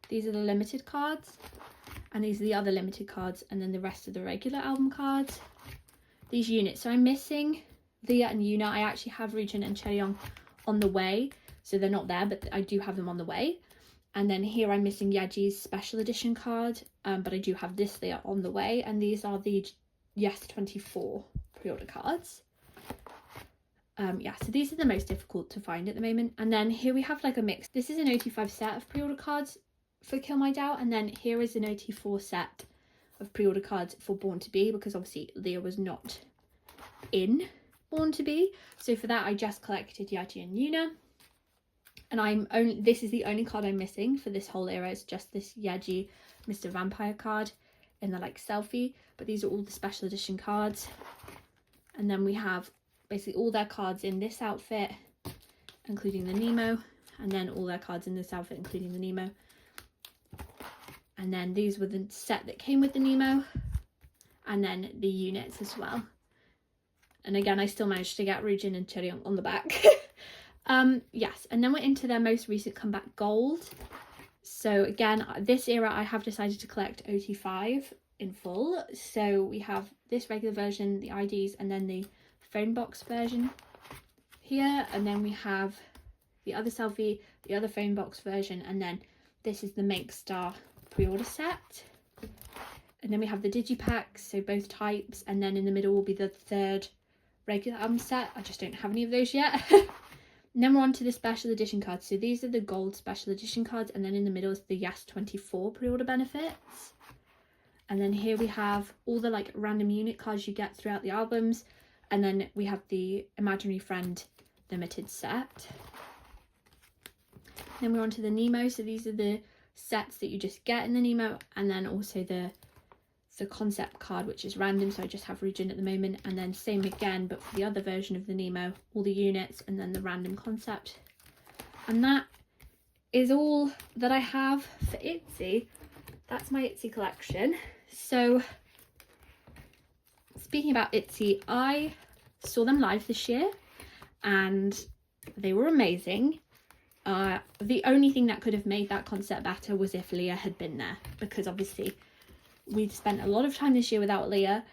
These are the limited cards, and these are the other limited cards, and then the rest of the regular album cards. These units, so I'm missing Leah and Yuna. I actually have Ryujin and Chaeyoung on the way, so they're not there, but I do have them on the way. And then here I'm missing Yaji's special edition card, but I do have this Leah on the way, and these are the Yes 24 pre-order cards. Yeah, so these are the most difficult to find at the moment. And then here we have like a mix. This is an OT5 set of pre-order cards for Kill My Doubt, and then here is an OT4 set of pre-order cards for Born to Be, because obviously Leah was not in Born to Be. So for that I just collected Yaji and Yuna, and this is the only card I'm missing for this whole era. It's just this Yaji Mr. Vampire card in the like selfie, but these are all the special edition cards. And then we have basically all their cards in this outfit, including the Nemo, and then all their cards in this outfit, including the Nemo. And then these were the set that came with the Nemo, and then the units as well. And again, I still managed to get Ryujin and Chaeyoung on the back. Yes, and then we're into their most recent comeback, Gold. So again, this era I have decided to collect OT5 in full. So we have this regular version, the IDs, and then the phone box version here, and then we have the other selfie, the other phone box version, and then this is the Make Star pre-order set. And then we have the digipacks, so both types, and then in the middle will be the third regular album set. I just don't have any of those yet. And then we're on to the special edition cards. So these are the gold special edition cards, and then in the middle is the Yes 24 pre-order benefits. And then here we have all the like random unit cards you get throughout the albums, and then we have the Imaginary Friend limited set. Then we're on to the Nemo. So these are the sets that you just get in the Nemo, and then also the concept card, which is random, so I just have region at the moment. And then same again, but for the other version of the Nemo, all the units and then the random concept. And that is all that I have for ITZY. That's my ITZY collection. So speaking about ITZY, I saw them live this year and they were amazing. The only thing that could have made that concert better was if Leah had been there, because obviously we'd spent a lot of time this year without Leah,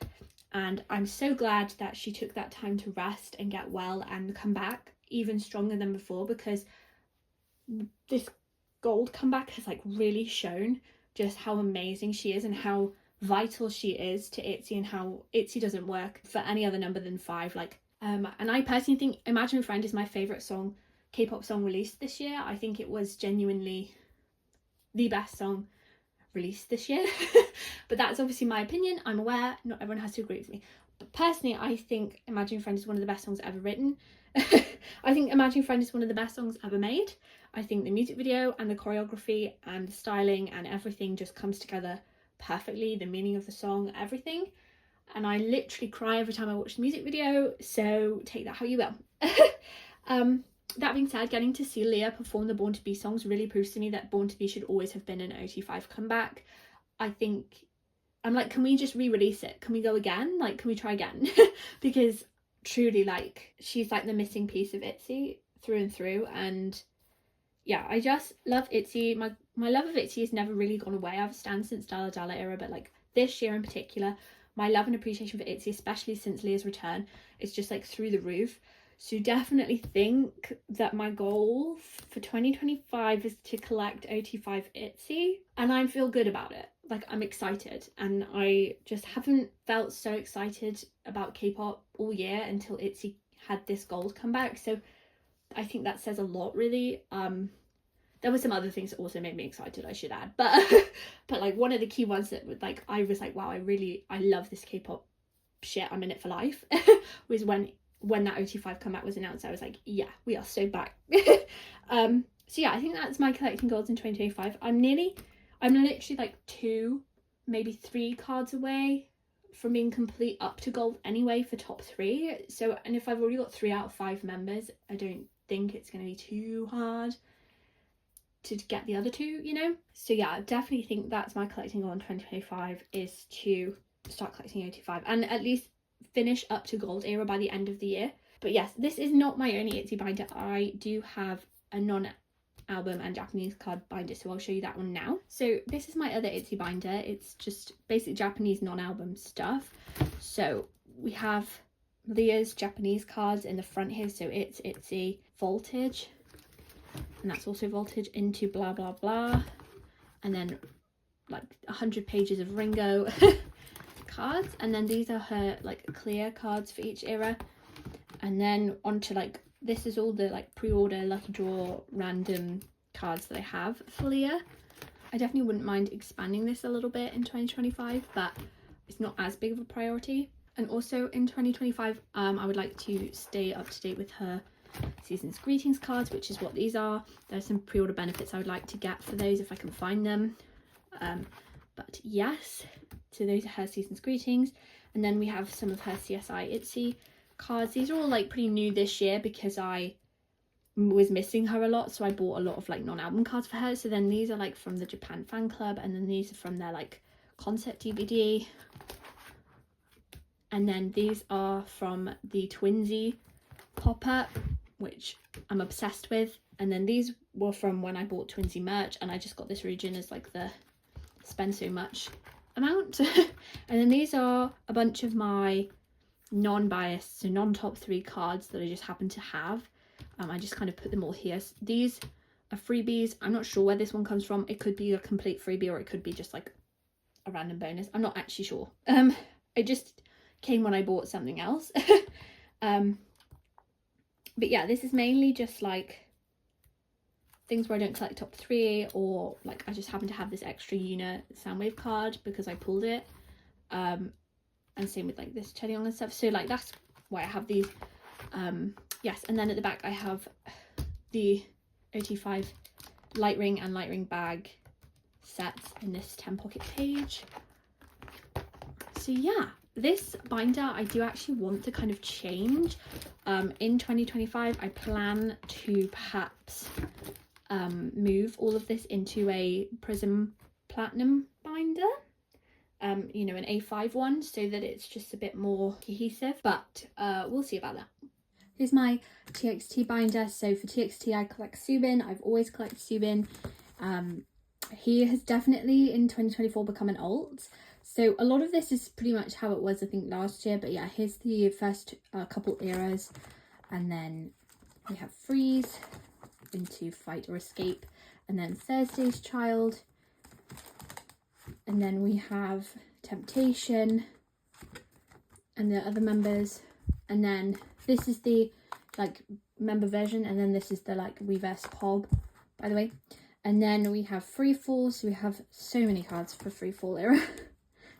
and I'm so glad that she took that time to rest and get well and come back even stronger than before, because this gold comeback has like really shown just how amazing she is and how vital she is to ITZY, and how ITZY doesn't work for any other number than 5. Like and I personally think Imaginary Friend is my favourite song, K-pop song released this year. I think it was genuinely the best song released this year. But that's obviously my opinion. I'm aware not everyone has to agree with me, but personally I think Imaginary Friend is one of the best songs ever written. I think Imaginary Friend is one of the best songs ever made. I think the music video and the choreography and the styling and everything just comes together perfectly, the meaning of the song, everything. And I literally cry every time I watch the music video, so take that how you will. That being said, getting to see Leah perform the Born to Be songs really proves to me that Born to Be should always have been an OT5 comeback. I think, I'm like, can we just re-release it? Can we go again? Like, can we try again? Because truly, like, she's like the missing piece of ITZY through and through. And yeah, I just love ITZY. My love of ITZY has never really gone away. I've stand since Dalla Dalla era, but like this year in particular, my love and appreciation for ITZY, especially since Leah's return, is just like through the roof. So definitely think that my goal for 2025 is to collect OT5 ITZY, and I feel good about it. Like, I'm excited, and I just haven't felt so excited about K-pop all year until ITZY had this gold comeback. So I think that says a lot, really. There were some other things that also made me excited, I should add, but like one of the key ones that would, like, I was like, wow, I love this K-pop shit, I'm in it for life, was when that OT5 comeback was announced. I was like, yeah, we are so back. So yeah, I think that's my collecting goals in 2025. I'm literally like 2, maybe 3 cards away from being complete up to gold anyway for top 3. So, and if I've already got 3 out of 5 members, I don't think it's going to be too hard to get the other 2, you know? So yeah, I definitely think that's my collecting goal in 2025, is to start collecting OT5 and at least finish up to gold era by the end of the year. But yes, this is not my only ITZY binder. I do have a non-album and Japanese card binder, so I'll show you that one now. So this is my other ITZY binder. It's just basic Japanese non-album stuff. So we have Leah's Japanese cards in the front here, so it's ITZY Voltage, and that's also Voltage into blah blah blah, and then like 100 pages of Ringo cards, and then these are her like clear cards for each era. And then onto like, this is all the like pre-order lucky draw random cards that I have for Leah. I definitely wouldn't mind expanding this a little bit in 2025, but it's not as big of a priority. And also in 2025 I would like to stay up to date with her season's greetings cards, which is what these are. There's some pre-order benefits I would like to get for those if I can find them. But yes, so those are her season's greetings. And then we have some of her CSI ITZY cards. These are all like pretty new this year because I was missing her a lot, so I bought a lot of like non-album cards for her. So then these are like from the Japan fan club, and then these are from their like concept DVD, and then these are from the Twinsy pop-up, which I'm obsessed with. And then these were from when I bought Twinsy merch, and I just got this region as like the spend so much amount. And then these are a bunch of my non-biased, so non-top 3 cards that I just happen to have. I just kind of put them all here. So these are freebies. I'm not sure where this one comes from. It could be a complete freebie, or it could be just like a random bonus. I'm not actually sure. It just came when I bought something else. But yeah, this is mainly just like things where I don't collect top 3, or like I just happen to have this extra unit Soundwave card because I pulled it. And same with like this Cheddar and stuff. So like that's why I have these. Yes, and then at the back I have the OT5 light ring and light ring bag sets in this 10 pocket page. So yeah, this binder I do actually want to kind of change. In 2025 I plan to perhaps move all of this into a Prism Platinum binder, you know, an A5 one, so that it's just a bit more cohesive, but we'll see about that. Here's my TXT binder. So for TXT I collect Subin. I've always collected Subin. He has definitely in 2024 become an alt, so a lot of this is pretty much how it was I think last year, but yeah, here's the first couple eras, and then we have Freeze into Fight or Escape, and then Thursday's Child, and then we have Temptation and the other members, and then this is the like member version, and then this is the like reverse POB, by the way. And then we have Free Fall, so we have so many cards for Free Fall era.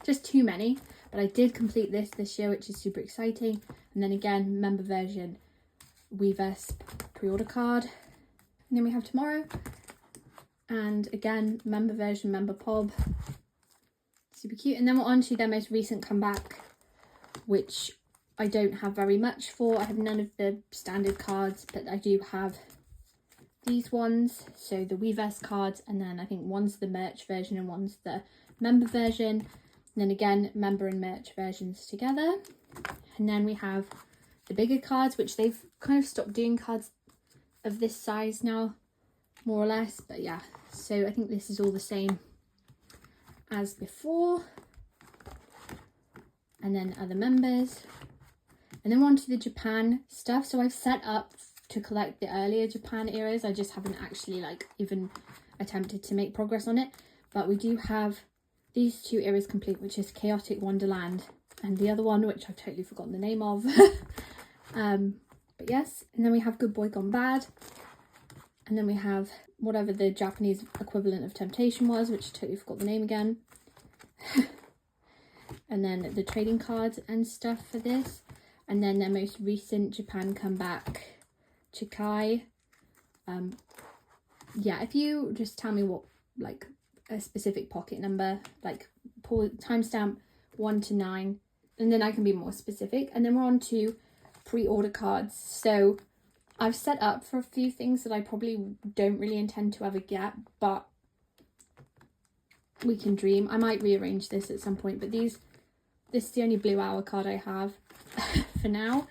Just too many, but I did complete this year, which is super exciting. And then again, member version, reverse pre-order card. And then we have Tomorrow, and again, member version, member POB. Super cute. And then we're on to their most recent comeback, which I don't have very much for. I have none of the standard cards, but I do have these ones. So the Weverse cards, and then I think one's the merch version and one's the member version. And then again, member and merch versions together. And then we have the bigger cards, which they've kind of stopped doing cards of this size now, more or less. But yeah, so I think this is all the same as before. And then other members. And then we're on to the Japan stuff. So I've set up to collect the earlier Japan eras. I just haven't actually like even attempted to make progress on it. But we do have these 2 eras complete, which is Chaotic Wonderland and the other one, which I've totally forgotten the name of. But yes, and then we have Good Boy Gone Bad. And then we have whatever the Japanese equivalent of Temptation was, which I totally forgot the name again. And then the trading cards and stuff for this. And then their most recent Japan comeback, Chikai. Yeah, if you just tell me what, like, a specific pocket number, like timestamp 1 to 9, and then I can be more specific. And then we're on to pre-order cards. So I've set up for a few things that I probably don't really intend to ever get, but we can dream. I might rearrange this at some point, but this is the only Blue Hour card I have for now.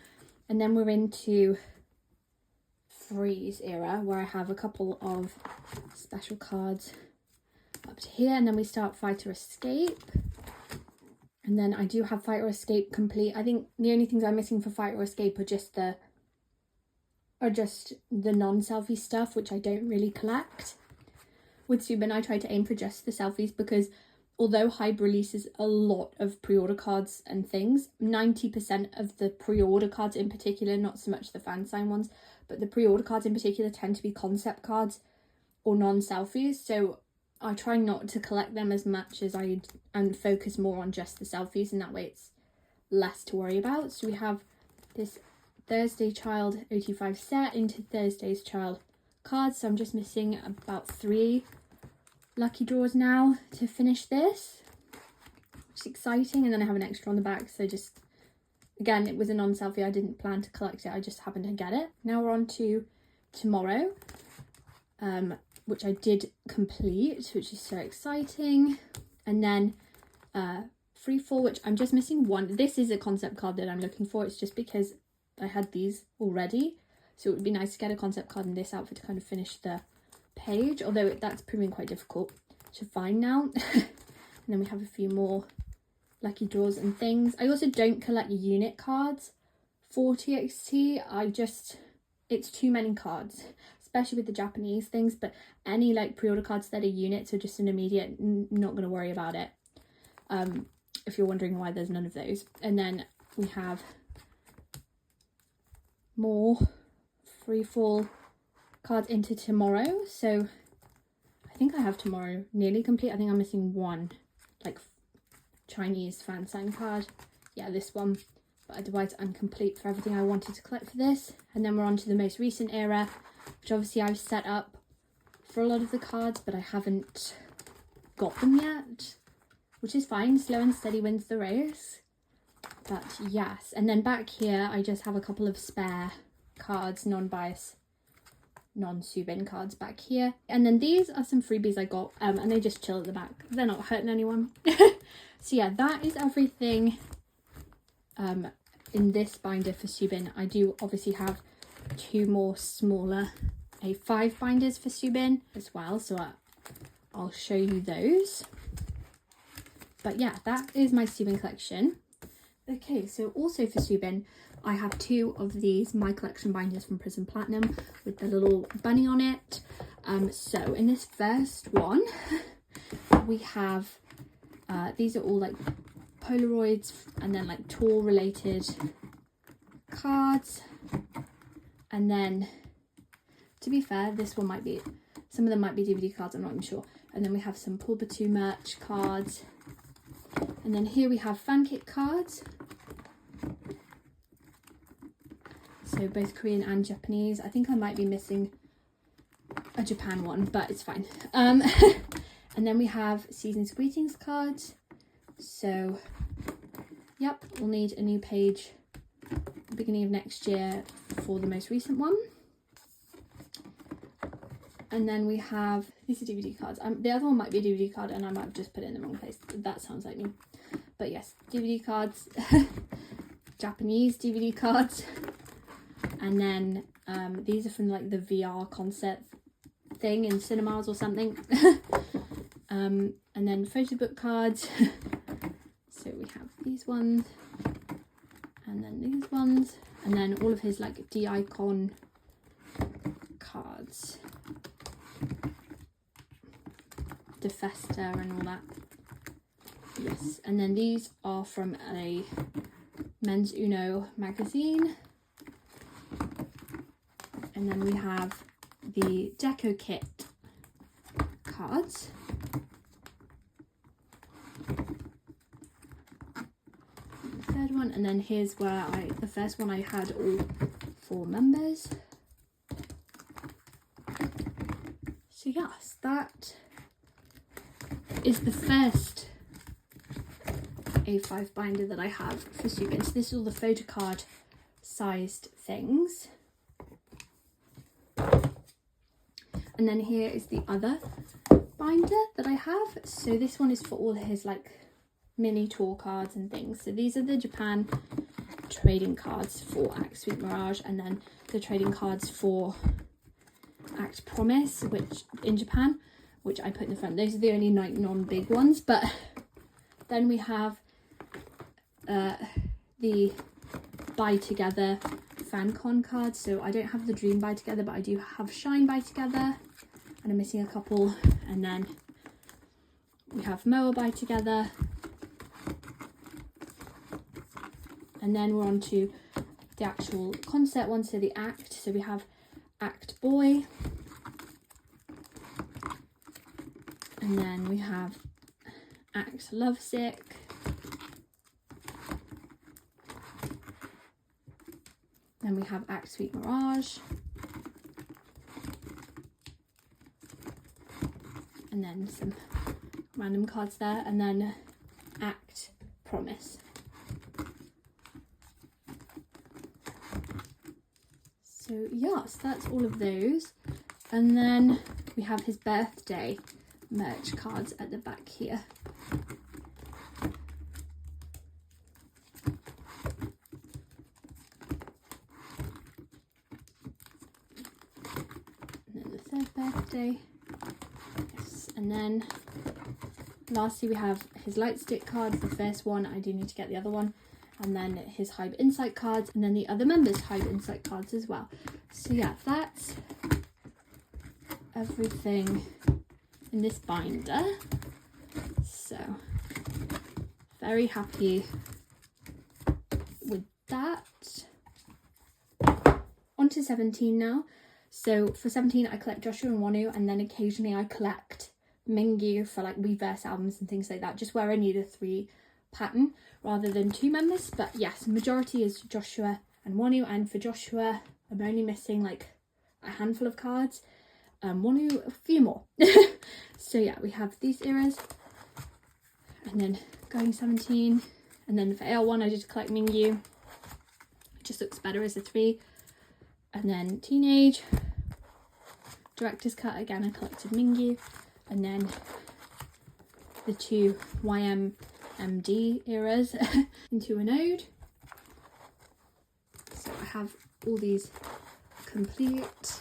And then we're into Freeze era, where I have a couple of special cards up to here, and then we start Fight or Escape. And then I do have Fight or Escape complete. I think the only things I'm missing for Fight or Escape are just the non-selfie stuff, which I don't really collect. With Subin, I try to aim for just the selfies, because although Hybe releases a lot of pre-order cards and things, 90% of the pre-order cards in particular, not so much the fan sign ones, but the pre-order cards in particular tend to be concept cards or non-selfies. So I try not to collect them as much as and focus more on just the selfies, and that way it's less to worry about. So we have this Thursday Child OT5 set into Thursday's Child cards. So I'm just missing about 3 lucky draws now to finish this, which is exciting. And then I have an extra on the back, so just, again, it was a non-selfie. I didn't plan to collect it, I just happened to get it. Now we're on to Tomorrow, which I did complete, which is so exciting. And then Free Fall, which I'm just missing one. This is a concept card that I'm looking for. It's just because I had these already, so it would be nice to get a concept card in this outfit to kind of finish the page, although that's proving quite difficult to find now. And then we have a few more lucky draws and things. I also don't collect unit cards for TXT. It's too many cards, especially with the Japanese things, but any like pre-order cards that are units are just an immediate not going to worry about it. if you're wondering why there's none of those. And then we have more free fall cards into tomorrow. So I think I have tomorrow nearly complete. I think I'm missing one, like Chinese fan sign card. Yeah, this one. But otherwise I'm complete for everything I wanted to collect for this. And then we're on to the most recent era, which obviously I've set up for a lot of the cards, but I haven't got them yet, which is fine. Slow and steady wins the race. But yes, and then back here I just have a couple of spare cards, non-bias, non-Subin cards back here. And then these are some freebies I got, and they just chill at the back. They're not hurting anyone. So yeah, that is everything in this binder for Subin. I do obviously have 2 more smaller A5 binders for Subin as well, so I'll show you those. But yeah, that is my Subin collection. Okay, so also for Subin, I have 2 of these My Collection binders from Prism Platinum with the little bunny on it. So in this first one, we have, these are all like Polaroids and then like tour related cards. And then, to be fair, this one might be, some of them might be DVD cards, I'm not even sure. And then we have some Paul Batu merch cards. And then here we have fan kit cards. So both Korean and Japanese. I think I might be missing a Japan one, but it's fine. And then we have Season's Greetings cards. So, yep, we'll need a new page at the beginning of next year for the most recent one. And then we have, these are DVD cards. The other one might be a DVD card and I might have just put it in the wrong place. That sounds like me. But yes, DVD cards, Japanese DVD cards. And then these are from like the VR concert thing in cinemas or something. And then photo book cards. So we have these ones. And then these ones. And then all of his like D-Icon cards. De Festa and all that. Yes, and then these are from a Men's Uno magazine. And then we have the Deco Kit cards. The third one, and then here's where the first one I had all 4 members. So yes, that is the first A5 binder that I have for Subin. So this is all the photocard sized things. And then here is the other binder that I have. So this one is for all his like mini tour cards and things. So these are the Japan trading cards for Act Sweet Mirage, and then the trading cards for Act Promise, which in Japan, which I put in the front. Those are the only like non-big ones. But then we have the Buy Together FanCon cards. So I don't have the Dream Buy Together, but I do have Shine Buy Together, and I'm missing a couple. And then we have Moa Buy Together, and then we're on to the actual concert one, so the Act. So we have Act Boy, and then we have Act Lovesick, then we have Act Sweet Mirage, and then some random cards there, and then Act Promise. So yes, that's all of those. And then we have his birthday merch cards at the back here. And then the 3rd birthday. Yes. And then lastly we have his light stick cards. The first one, I do need to get the other one. And then his Hype Insight cards, and then the other members' Hype Insight cards as well. So yeah, that's everything in this binder. So very happy with that. On to 17 now. So for 17 I collect Joshua and Wonu, and then occasionally I collect Mingyu for like Weverse albums and things like that, just where I need a 3 pattern rather than 2 members. But yes, majority is Joshua and Wonu, and for Joshua I'm only missing like a handful of cards. Wonu a few more. So yeah, we have these eras, and then going 17, and then for AL1 I just collect Mingyu. It just looks better as a 3. And then teenage, director's cut, again I collected Mingyu, and then the 2 YMMD eras into an ode. So I have all these complete.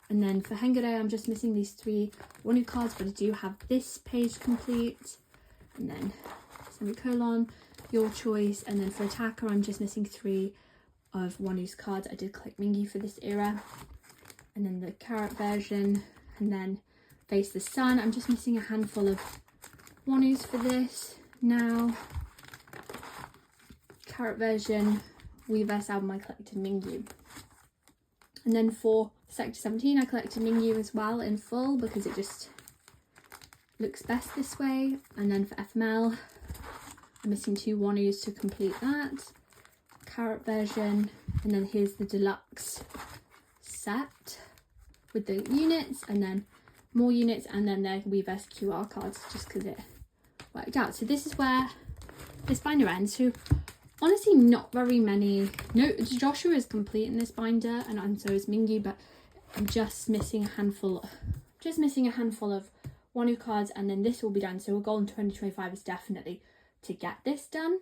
And then for Hengade I'm just missing these 3 Wonu cards, but I do have this page complete. And then semicolon, your choice. And then for Attacker I'm just missing 3 of Wonu's cards. I did collect Mingyu for this era. And then the carrot version, and then Face the Sun. I'm just missing a handful of Wonu's for this now. Carrot version, Weverse album I collected Mingyu. And then for Sector 17 I collected Mingyu as well in full because it just looks best this way. And then for FML I'm missing 2 Wonu's to complete that. Carrot version, and then here's the deluxe set with the units, and then more units, and then the Weverse QR cards just because it worked out. So this is where this binder ends. So honestly not very many, no, Joshua is complete in this binder, and so is Mingyu, but I'm just missing a handful of Wonu cards, and then this will be done. So our goal in 2025 is definitely to get this done.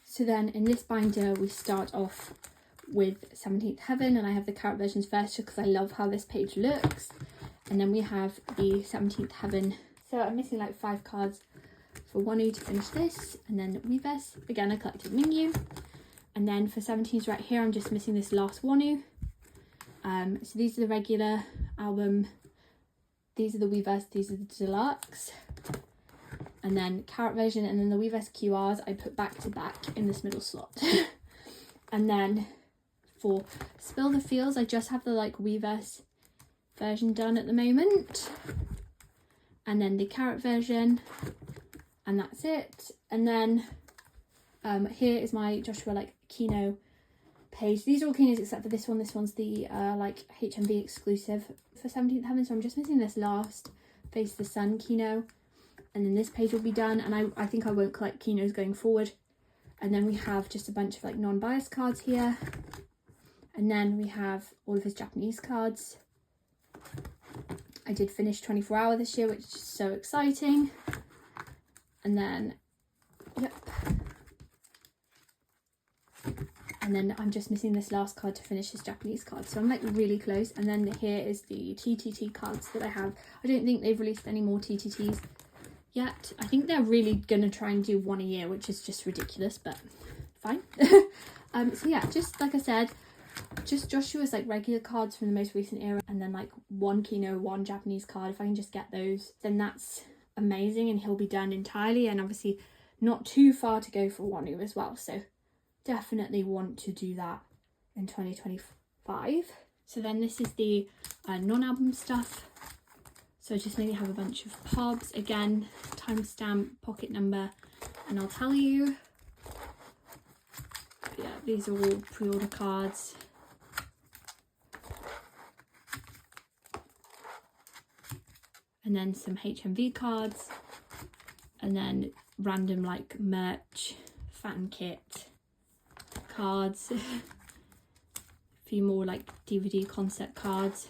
So then in this binder we start off with 17th Heaven, and I have the carrot versions first just because I love how this page looks. And then we have the 17th Heaven. So I'm missing like 5 cards for Wonu to finish this, and then Weverse. Again I collected Mingyu. And then for 17s right here I'm just missing this last Wonu. So these are the regular album, these are the Weverse, these are the deluxe. And then carrot version, and then the Weverse QRs I put back to back in this middle slot. And then for Spill the Fields I just have the like Weverse version done at the moment, and then the carrot version, and that's it. And then here is my Joshua like Kino page. These are all Kinos except for this one. This one's the like HMV exclusive for 17th Heaven, so I'm just missing this last Face the Sun Kino. And then this page will be done, and I think I won't collect Kinos going forward. And then we have just a bunch of like non-biased cards here, and then we have all of his Japanese cards. I did finish 24 Hour this year, which is so exciting. And then yep, and then I'm just missing this last card to finish his Japanese card, so I'm like really close. And then here is the TTT cards that I have. I don't think they've released any more TTTs yet. I think they're really gonna try and do 1 a year, which is just ridiculous, but fine. So yeah, just like I said, just Joshua's like regular cards from the most recent era, and then like 1 Kino, 1 Japanese card. If I can just get those, then that's amazing, and he'll be done entirely. And obviously not too far to go for Wonu as well, so definitely want to do that in 2025. So then this is the non-album stuff. So I just maybe have a bunch of pobs, again, timestamp, pocket number, and I'll tell you. But yeah, these are all pre-order cards. And then some HMV cards, and then random like merch, fan kit, cards, a few more like DVD concert cards,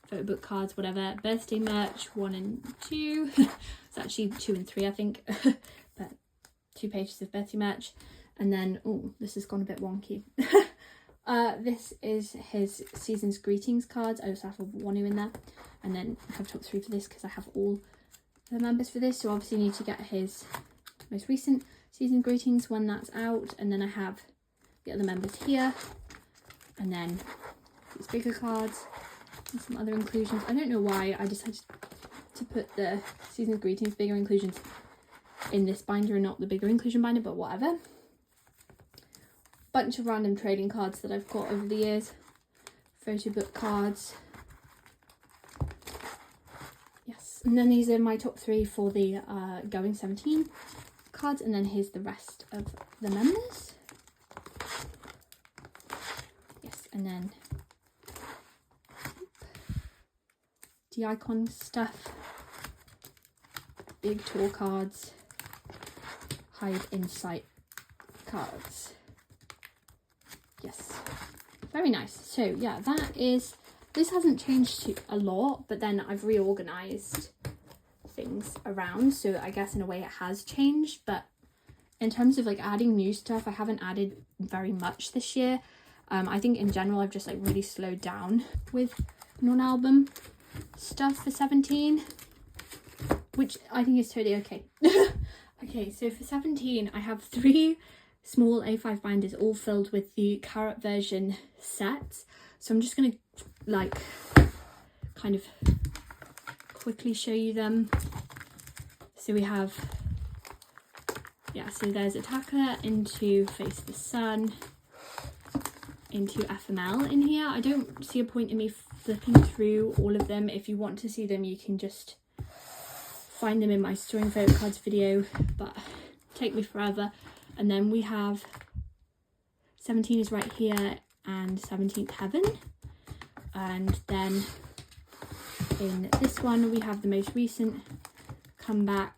photo book cards, whatever, birthday merch 1 and 2. It's actually 2 and 3 I think, but 2 pages of birthday merch. And then, oh, this has gone a bit wonky. This is his Season's Greetings cards. I also have a Wonu in there, and then I have top 3 for this because I have all the members for this, so obviously need to get his most recent Season Greetings when that's out. And then I have the other members here, and then these bigger cards and some other inclusions. I don't know why I decided to put the Season's Greetings bigger inclusions in this binder and not the bigger inclusion binder, but whatever. Bunch of random trading cards that I've got over the years. Photo book cards. Yes, and then these are my top 3 for the Going 17 cards, and then here's the rest of the members. Yes, and then the icon stuff, big tour cards, hide insight cards. Yes, very nice. So yeah, that is, this hasn't changed a lot, but then I've reorganized things around, so I guess in a way it has changed. But in terms of like adding new stuff, I haven't added very much this year. I think in general I've just like really slowed down with non-album stuff for 17, which I think is totally okay. Okay, so for 17 I have 3 small A5 binders all filled with the Carat version sets. So I'm just gonna like kind of quickly show you them. So we have, yeah, so there's Attacker, into Face the Sun, into FML in here. I don't see a point in me flipping through all of them. If you want to see them, you can just find them in my storing favourite cards video, but take me forever. And then we have 17 is right here, and 17th Heaven. And then in this one we have the most recent comeback,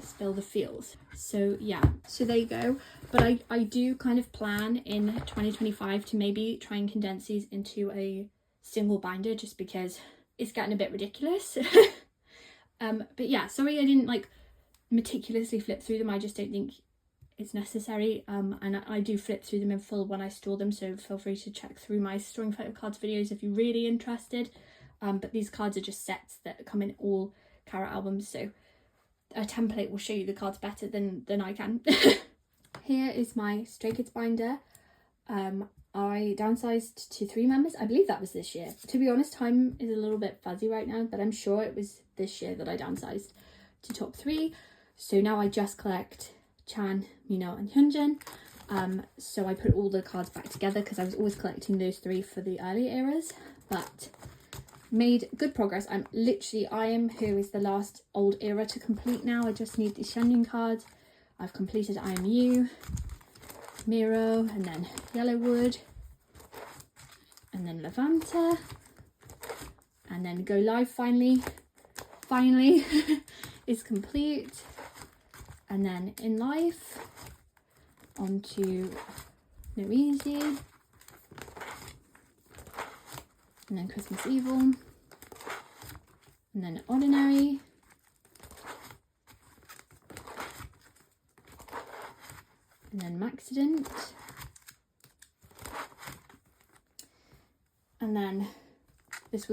Spill the Feels. So yeah, so there you go. But I do kind of plan in 2025 to maybe try and condense these into a single binder, just because it's getting a bit ridiculous. But yeah, sorry I didn't like meticulously flip through them. I just don't think it's necessary, and I do flip through them in full when I store them, so feel free to check through my storing photo cards videos if you're really interested. But these cards are just sets that come in all Carat albums, so a template will show you the cards better than I can. Here is my Stray Kids binder. I downsized to 3 members. I believe that was this year. To be honest, time is a little bit fuzzy right now, but I'm sure it was this year that I downsized to top 3. So now I just collect Chan, Mino and Hyunjin. So I put all the cards back together because I was always collecting those 3 for the early eras, but made good progress. I am who is the last old era to complete now. I just need the Shangyun cards. I've completed I Am You, Miro, and then Yellowwood, and then Levanta, and then Go Live finally is complete. And then In Life, onto No Easy, and then Christmas Evil, and then Ordinary, and then Maxident, and then this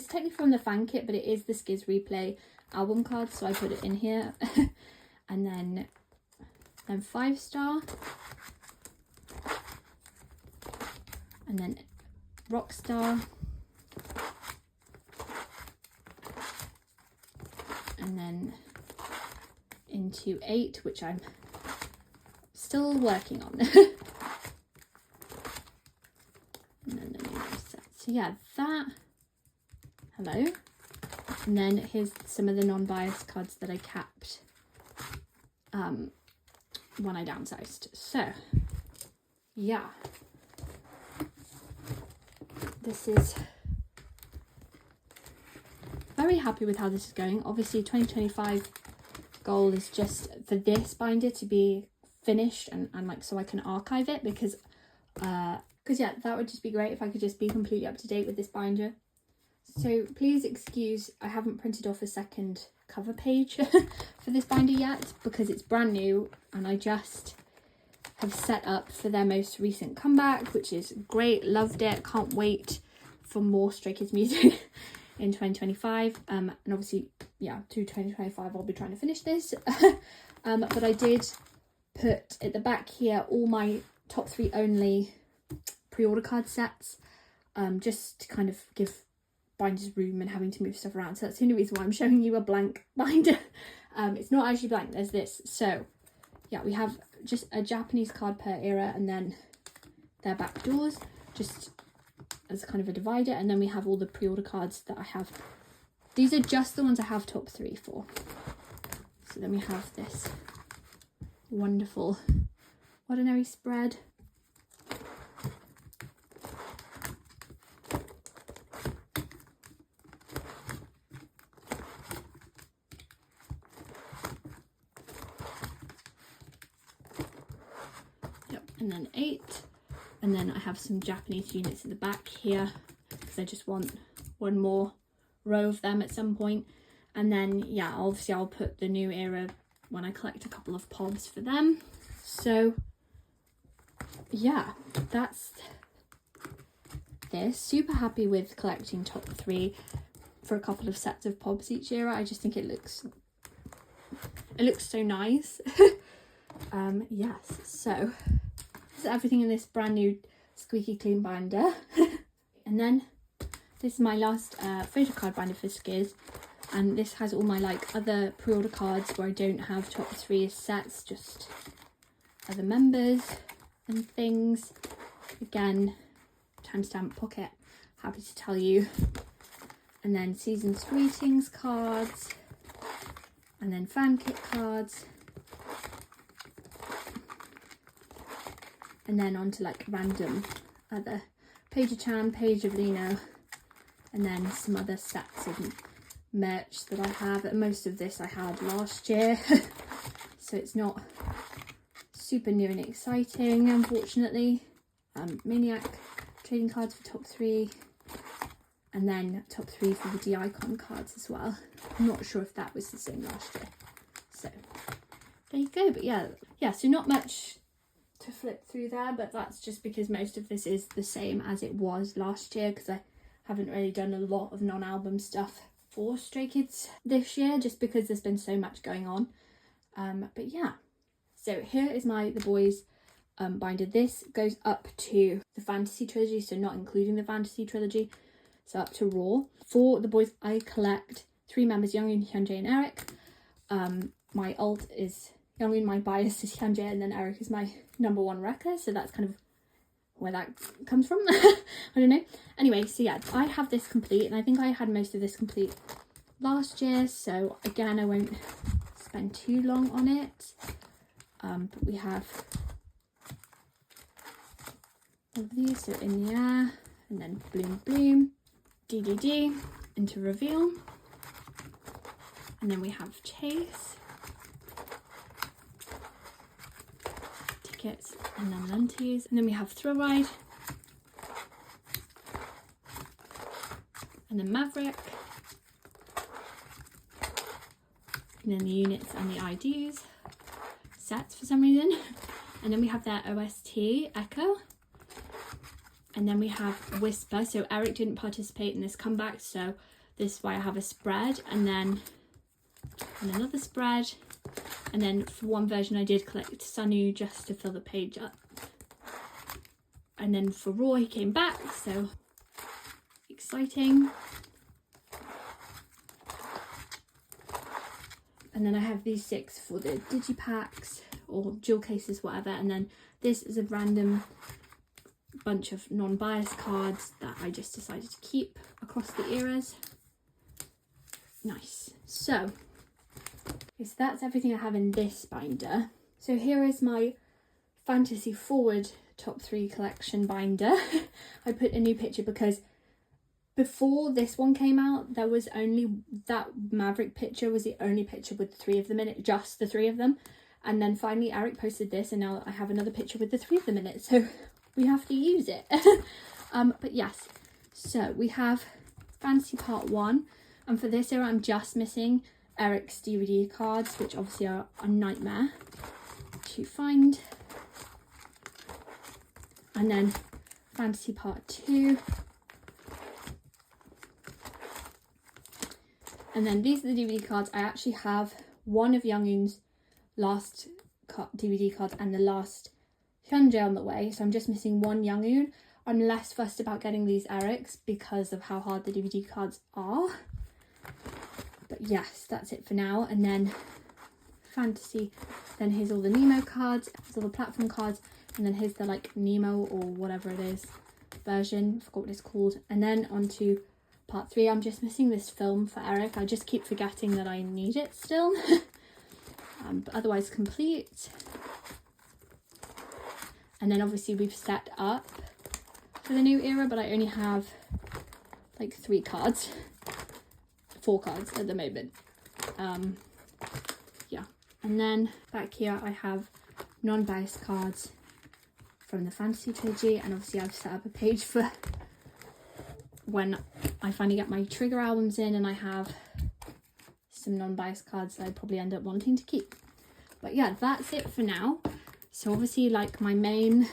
technically from the fan kit, but it is the Skiz Replay album card, so I put it in here. And then 5 Star, and then Rockstar, and then into 8, which I'm still working on. And then the new set. So yeah, that, hello. And then here's some of the non-biased cards that I capped when I downsized. So yeah, this is very happy with how this is going. Obviously 2025 goal is just for this binder to be finished and like so I can archive it, because yeah, that would just be great if I could just be completely up to date with this binder. So please excuse I haven't printed off a second cover page for this binder yet, because it's brand new and I just have set up for their most recent comeback, which is great. Loved it. Can't wait for more Stray Kids music in 2025. And obviously, yeah, through 2025 I'll be trying to finish this. But I did put at the back here all my top 3 only pre-order card sets, just to kind of give binder's room and having to move stuff around. So that's the only reason why I'm showing you a blank binder. It's not actually blank, there's this. So yeah, we have just a Japanese card per era, and then their back doors, just as kind of a divider. And then we have all the pre-order cards that I have. These are just the ones I have top 3 for. So then we have this wonderful ordinary spread. Yep, and then 8. And then I have some Japanese units at the back here because I just want one more row of them at some point. And then yeah, obviously I'll put the new era when I collect a couple of pods for them. So yeah, that's this. Super happy with collecting top 3 for a couple of sets of pods each era. I just think it looks so nice. Yes, so this is everything in this brand new squeaky clean binder. And then this is my last photocard binder for Skiz, and this has all my like other pre-order cards where I don't have top 3 sets, just other members and things. Again, timestamp pocket, happy to tell you. And then season's greetings cards, and then fan kit cards, and then on to like random other Page of Chan, Page of Lino, and then some other sets of merch that I have. And most of this I had last year, so it's not super new and exciting, unfortunately. Maniac trading cards for top 3, and then top 3 for the D-Icon cards as well. I'm not sure if that was the same last year. So there you go. But yeah, so not much to flip through there, but that's just because most of this is the same as it was last year, because I haven't really done a lot of non-album stuff for Stray Kids this year, just because there's been so much going on. But yeah, so here is the Boyz binder. This goes up to the Fantasy Trilogy, so not including the Fantasy Trilogy, so up to Raw. For the Boyz, I collect 3 members, Younghoon, Hyunjae and Eric. My alt is Younghoon, my bias is Hyunjae, and then Eric is my #1 wrecker, so that's kind of where that comes from. I don't know. Anyway, so yeah, I have this complete, and I think I had most of this complete last year, so again I won't spend too long on it. But we have all of these, so In the Air, and then Bloom Bloom, DDD, into Reveal, and then we have Chase, Tickets, and then Lenties, and then we have Thrill Ride, and then Maverick, and then the units and the IDs sets for some reason, and then we have their OST Echo, and then we have Whisper. So Eric didn't participate in this comeback, so this is why I have a spread, and then another spread, and then for one version I did collect Sunu just to fill the page up, and then for Raw he came back, so exciting. And then I have these 6 for the digipacks or jewel cases, whatever. And then this is a random bunch of non-bias cards that I just decided to keep across the eras. Nice. So that's everything I have in this binder. So here is my Fantasy Forward top 3 collection binder. I put a new picture because before this one came out, there was only that Maverick picture was the only picture with 3 of them in it, just the 3 of them. And then finally Eric posted this, and now I have another picture with the 3 of them in it, so we have to use it. But yes, so we have Fantasy Part 1, and for this era I'm just missing Eric's DVD cards, which obviously are a nightmare to find. And then Fantasy Part 2. And then these are the DVD cards. I actually have one of Younghoon's last DVD cards and the last Hyunjae on the way, so I'm just missing one Younghoon. I'm less fussed about getting these Erics because of how hard the DVD cards are. But yes, that's it for now. And then Fantasy, then here's all the Nemo cards, here's all the platform cards, and then here's the like Nemo or whatever it is version, I forgot what it's called. And then on to part 3. I'm just missing this film for Eric. I just keep forgetting that I need it still. But otherwise complete. And then obviously we've set up for the new era, but I only have like 4 cards at the moment. Yeah, and then back here I have non-biased cards from the Fantasy trilogy, and obviously I've set up a page for when I finally get my Trigger albums in and I have some non-biased cards that I probably end up wanting to keep. But yeah, that's it for now. So obviously, like, my main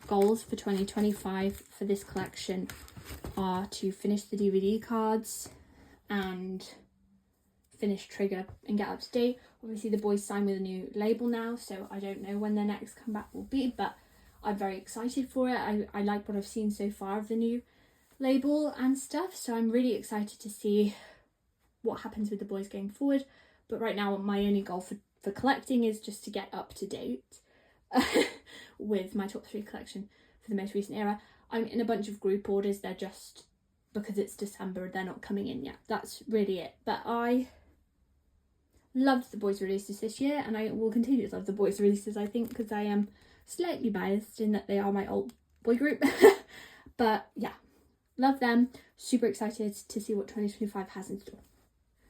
goals for 2025 for this collection are to finish the DVD cards and finish Trigger and get up to date. Obviously the Boyz signed with a new label now, so I don't know when their next comeback will be, but I'm very excited for it. I like what I've seen so far of the new label and stuff, so I'm really excited to see what happens with the Boyz going forward. But right now my only goal for collecting is just to get up to date with my top 3 collection for the most recent era. I'm in a bunch of group orders, they're just, because it's December, they're not coming in yet. That's really it. But I loved the Boyz releases this year, and I will continue to love the Boyz releases, I think, because I am slightly biased in that they are my old boy group. But yeah, love them. Super excited to see what 2025 has in store.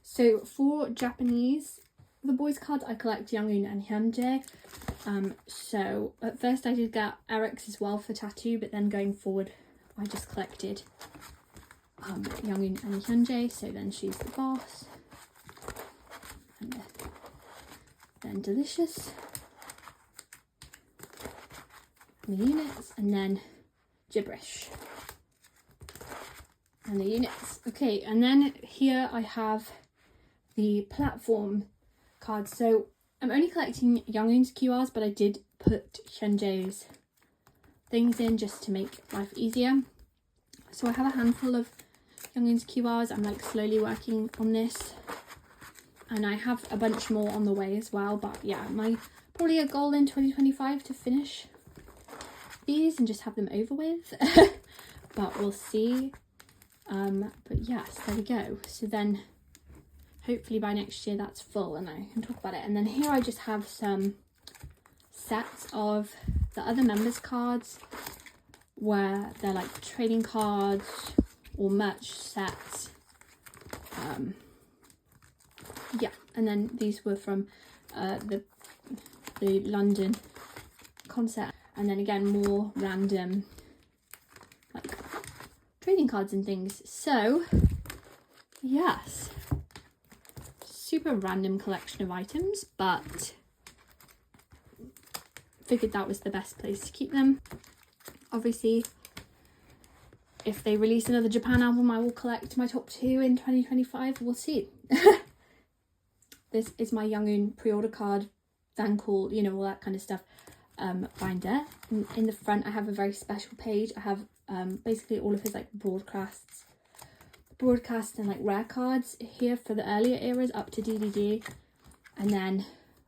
So for Japanese, the Boyz cards, I collect Youngoon and Hyunjae. So at first I did get Erics as well for tattoo, but then going forward I just collected Youngoon and Hyunjae. So then she's the boss, and then Delicious, and the units, and then Gibberish and the units. Okay, and then here I have the platform cards. So I'm only collecting Youngoon's QRs, but I did put Hyunjae's things in just to make life easier. So I have a handful of Youngoon's QRs. I'm like slowly working on this, and I have a bunch more on the way as well. But yeah, my probably a goal in 2025 to finish these and just have them over with. But we'll see. But yes, there we go. So then hopefully by next year that's full and I can talk about it. And then here I just have some sets of the other members cards where they're like trading cards or merch sets. Yeah, and then these were from the London concert, and then again more random like trading cards and things. So yes, super random collection of items, but figured that was the best place to keep them. Obviously if they release another Japan album, I will collect my top 2 in 2025. We'll see. This is my Youngoon pre-order card, fan call, you know, all that kind of stuff, binder. In the front I have a very special page. I have basically all of his like broadcasts and like rare cards here for the earlier eras up to DDD, and then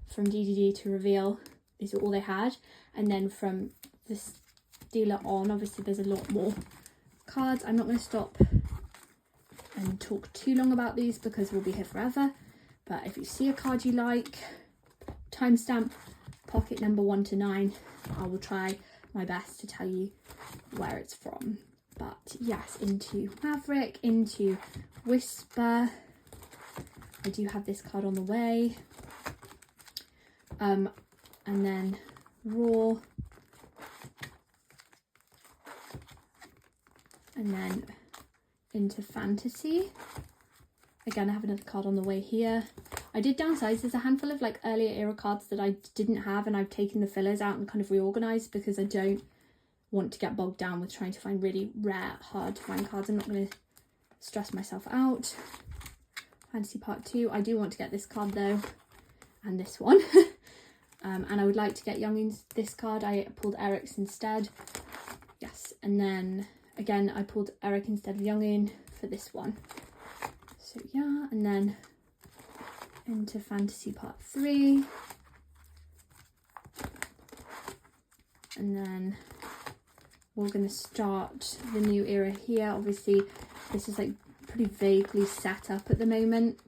from DDD to Reveal, these are all they had. And then from this dealer on, obviously there's a lot more cards. I'm not going to stop and talk too long about these because we'll be here forever. But if you see a card you like, timestamp pocket number 1 to 9, I will try my best to tell you where it's from. But yes, into Maverick, into Whisper. I do have this card on the way. And then Raw. And then into Fantasy. Again, I have another card on the way here. I did downsize. There's a handful of like earlier era cards that I didn't have, and I've taken the fillers out and kind of reorganized because I don't want to get bogged down with trying to find really rare, hard to find cards. I'm not going to stress myself out. Fantasy Part 2. I do want to get this card though, and this one. And I would like to get Youngoon's this card. I pulled Eric's instead. and then again I pulled Eric instead of Youngoon for this one. So yeah, and then into Fantasy Part 3, and then we're going to start the new era here. Obviously this is like pretty vaguely set up at the moment,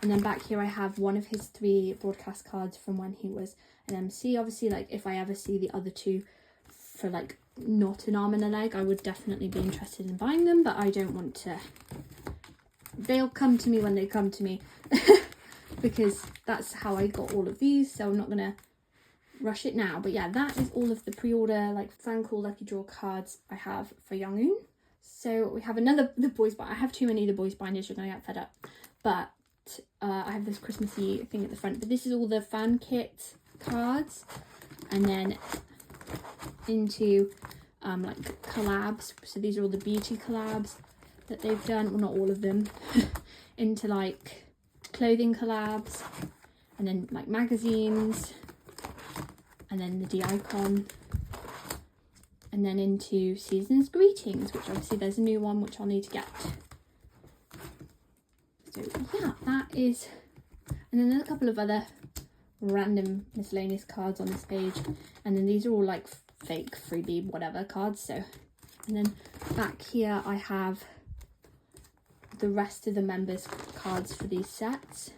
and then back here I have one of his 3 broadcast cards from when he was an MC. Obviously, like if I ever see the other 2 for like not an arm and a leg, I would definitely be interested in buying them, but I don't want to. They'll come to me when they come to me because that's how I got all of these, so I'm not gonna rush it now. But yeah, that is all of the pre-order like fan call lucky draw cards I have for Youngoon. So we have another the Boyz, but I have too many of the Boyz binders, you're gonna get fed up. But I have this Christmassy thing at the front, but this is all the fan kit cards, and then into like collabs. So these are all the beauty collabs that they've done, well not all of them, into like clothing collabs, and then like magazines, and then the D-Icon, and then into Season's Greetings, which obviously there's a new one which I'll need to get. So yeah, that is, and then there's a couple of other random miscellaneous cards on this page, and then these are all like fake freebie whatever cards. So, and then back here I have the rest of the members cards for these sets.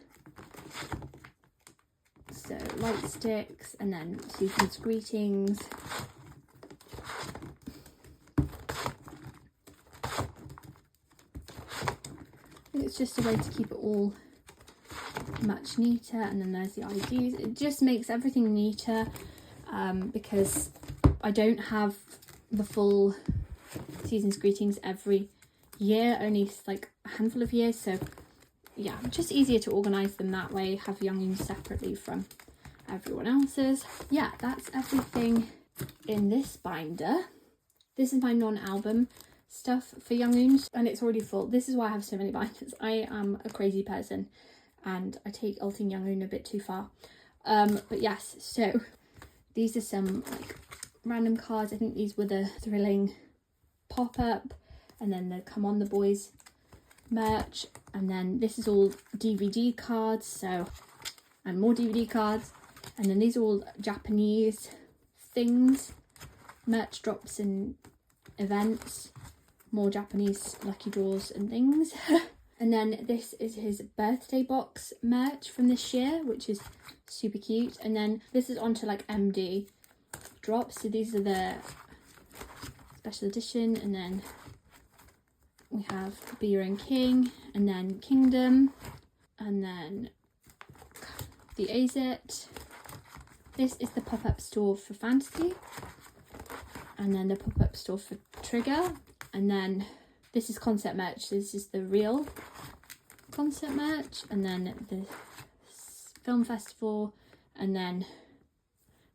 So light sticks, and then Season's Greetings, it's just a way to keep it all much neater. And then there's the IDs. It just makes everything neater because I don't have the full Season's Greetings every year, only like a handful of years, so yeah, just easier to organise them that way, have Youngoon separately from everyone else's. Yeah, that's everything in this binder. This is my non-album stuff for Youngoon, and it's already full. This is why I have so many binders. I am a crazy person and I take ulting Youngoon a bit too far. But yes, so these are some like random cards. I think these were the Thrilling pop-up, and then the Come On The Boyz merch, and then this is all DVD cards, so, and more DVD cards, and then these are all Japanese things, merch drops and events, more Japanese lucky draws and things. And then this is his birthday box merch from this year, which is super cute. And then this is onto like MD drops, so these are the special edition, and then we have Beer and King, and then Kingdom, and then the ASTRO. This is the pop-up store for Fantasy, and then the pop-up store for Trigger, and then this is concept merch. This is the real concept merch, and then the film festival, and then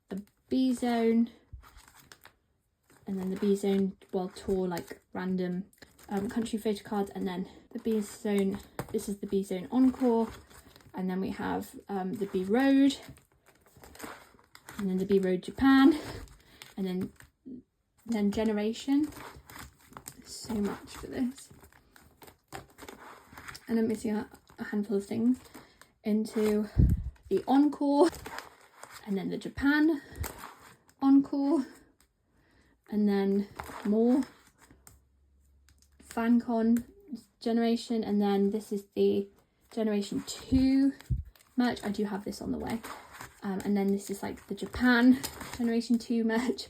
the B Zone, and then the B Zone World Tour, like random country photo cards, and then the B Zone. This is the B Zone Encore, and then we have the B Road, and then the B Road Japan, and then Generation. So much for this, and I'm missing a handful of things into the Encore, and then the Japan Encore, and then more FanCon Generation, and then this is the Generation 2 merch. I do have this on the way, and then this is like the Japan Generation 2 merch,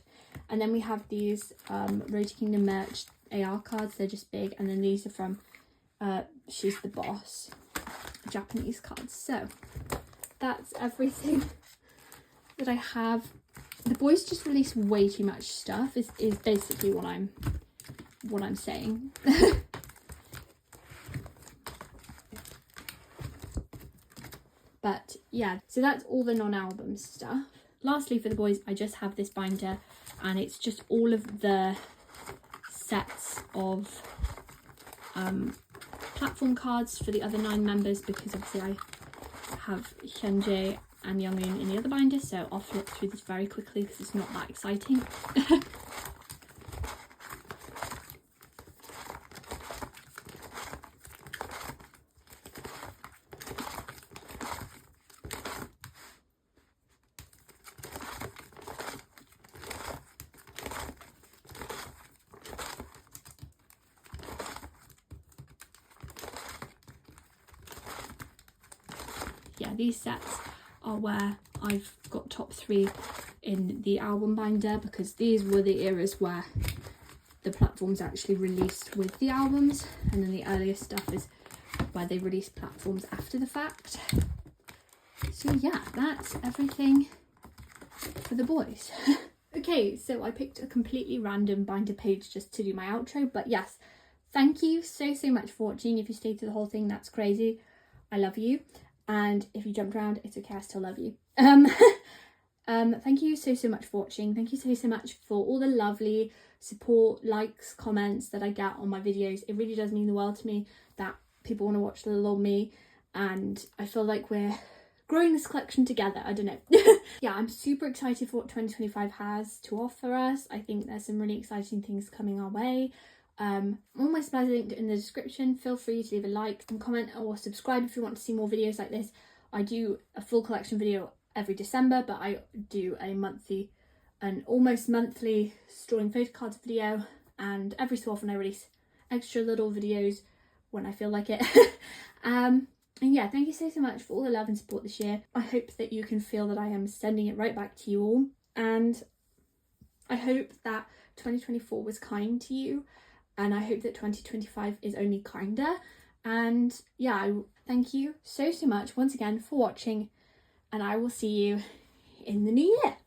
and then we have these Road to Kingdom merch AR cards. They're just big, and then these are from She's the Boss Japanese cards. So that's everything that I have. The Boyz just release way too much stuff is basically what I'm saying. But yeah, so that's all the non-album stuff. Lastly, for the Boyz, I just have this binder, and it's just all of the sets of platform cards for the other 9 members, because obviously I have Hyunjae and Youngoon in the other binder, so I'll flip through this very quickly because it's not that exciting. yeah, these sets are where I've got top 3 in the album binder, because these were the eras where the platforms actually released with the albums, and then the earlier stuff is where they release platforms after the fact. So yeah, that's everything for the boys. Okay, so I picked a completely random binder page just to do my outro, but yes, thank you so much for watching. If you stayed through the whole thing, that's crazy. I love you. And if you jumped around, it's okay, I still love you. Thank you so much for watching. Thank you so much for all the lovely support, likes, comments that I get on my videos. It really does mean the world to me that people want to watch little old me, and I feel like we're growing this collection together. I don't know. Yeah, I'm super excited for what 2025 has to offer us. I think there's some really exciting things coming our way. All my supplies are linked in the description. Feel free to leave a like and comment, or subscribe if you want to see more videos like this. I do a full collection video every December, but I do an almost monthly drawing photocards video, and every so often I release extra little videos when I feel like it. And yeah, thank you so much for all the love and support this year. I hope that you can feel that I am sending it right back to you all, and I hope that 2024 was kind to you, and I hope that 2025 is only kinder. And yeah, I thank you so much once again for watching, and I will see you in the new year.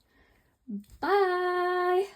Bye!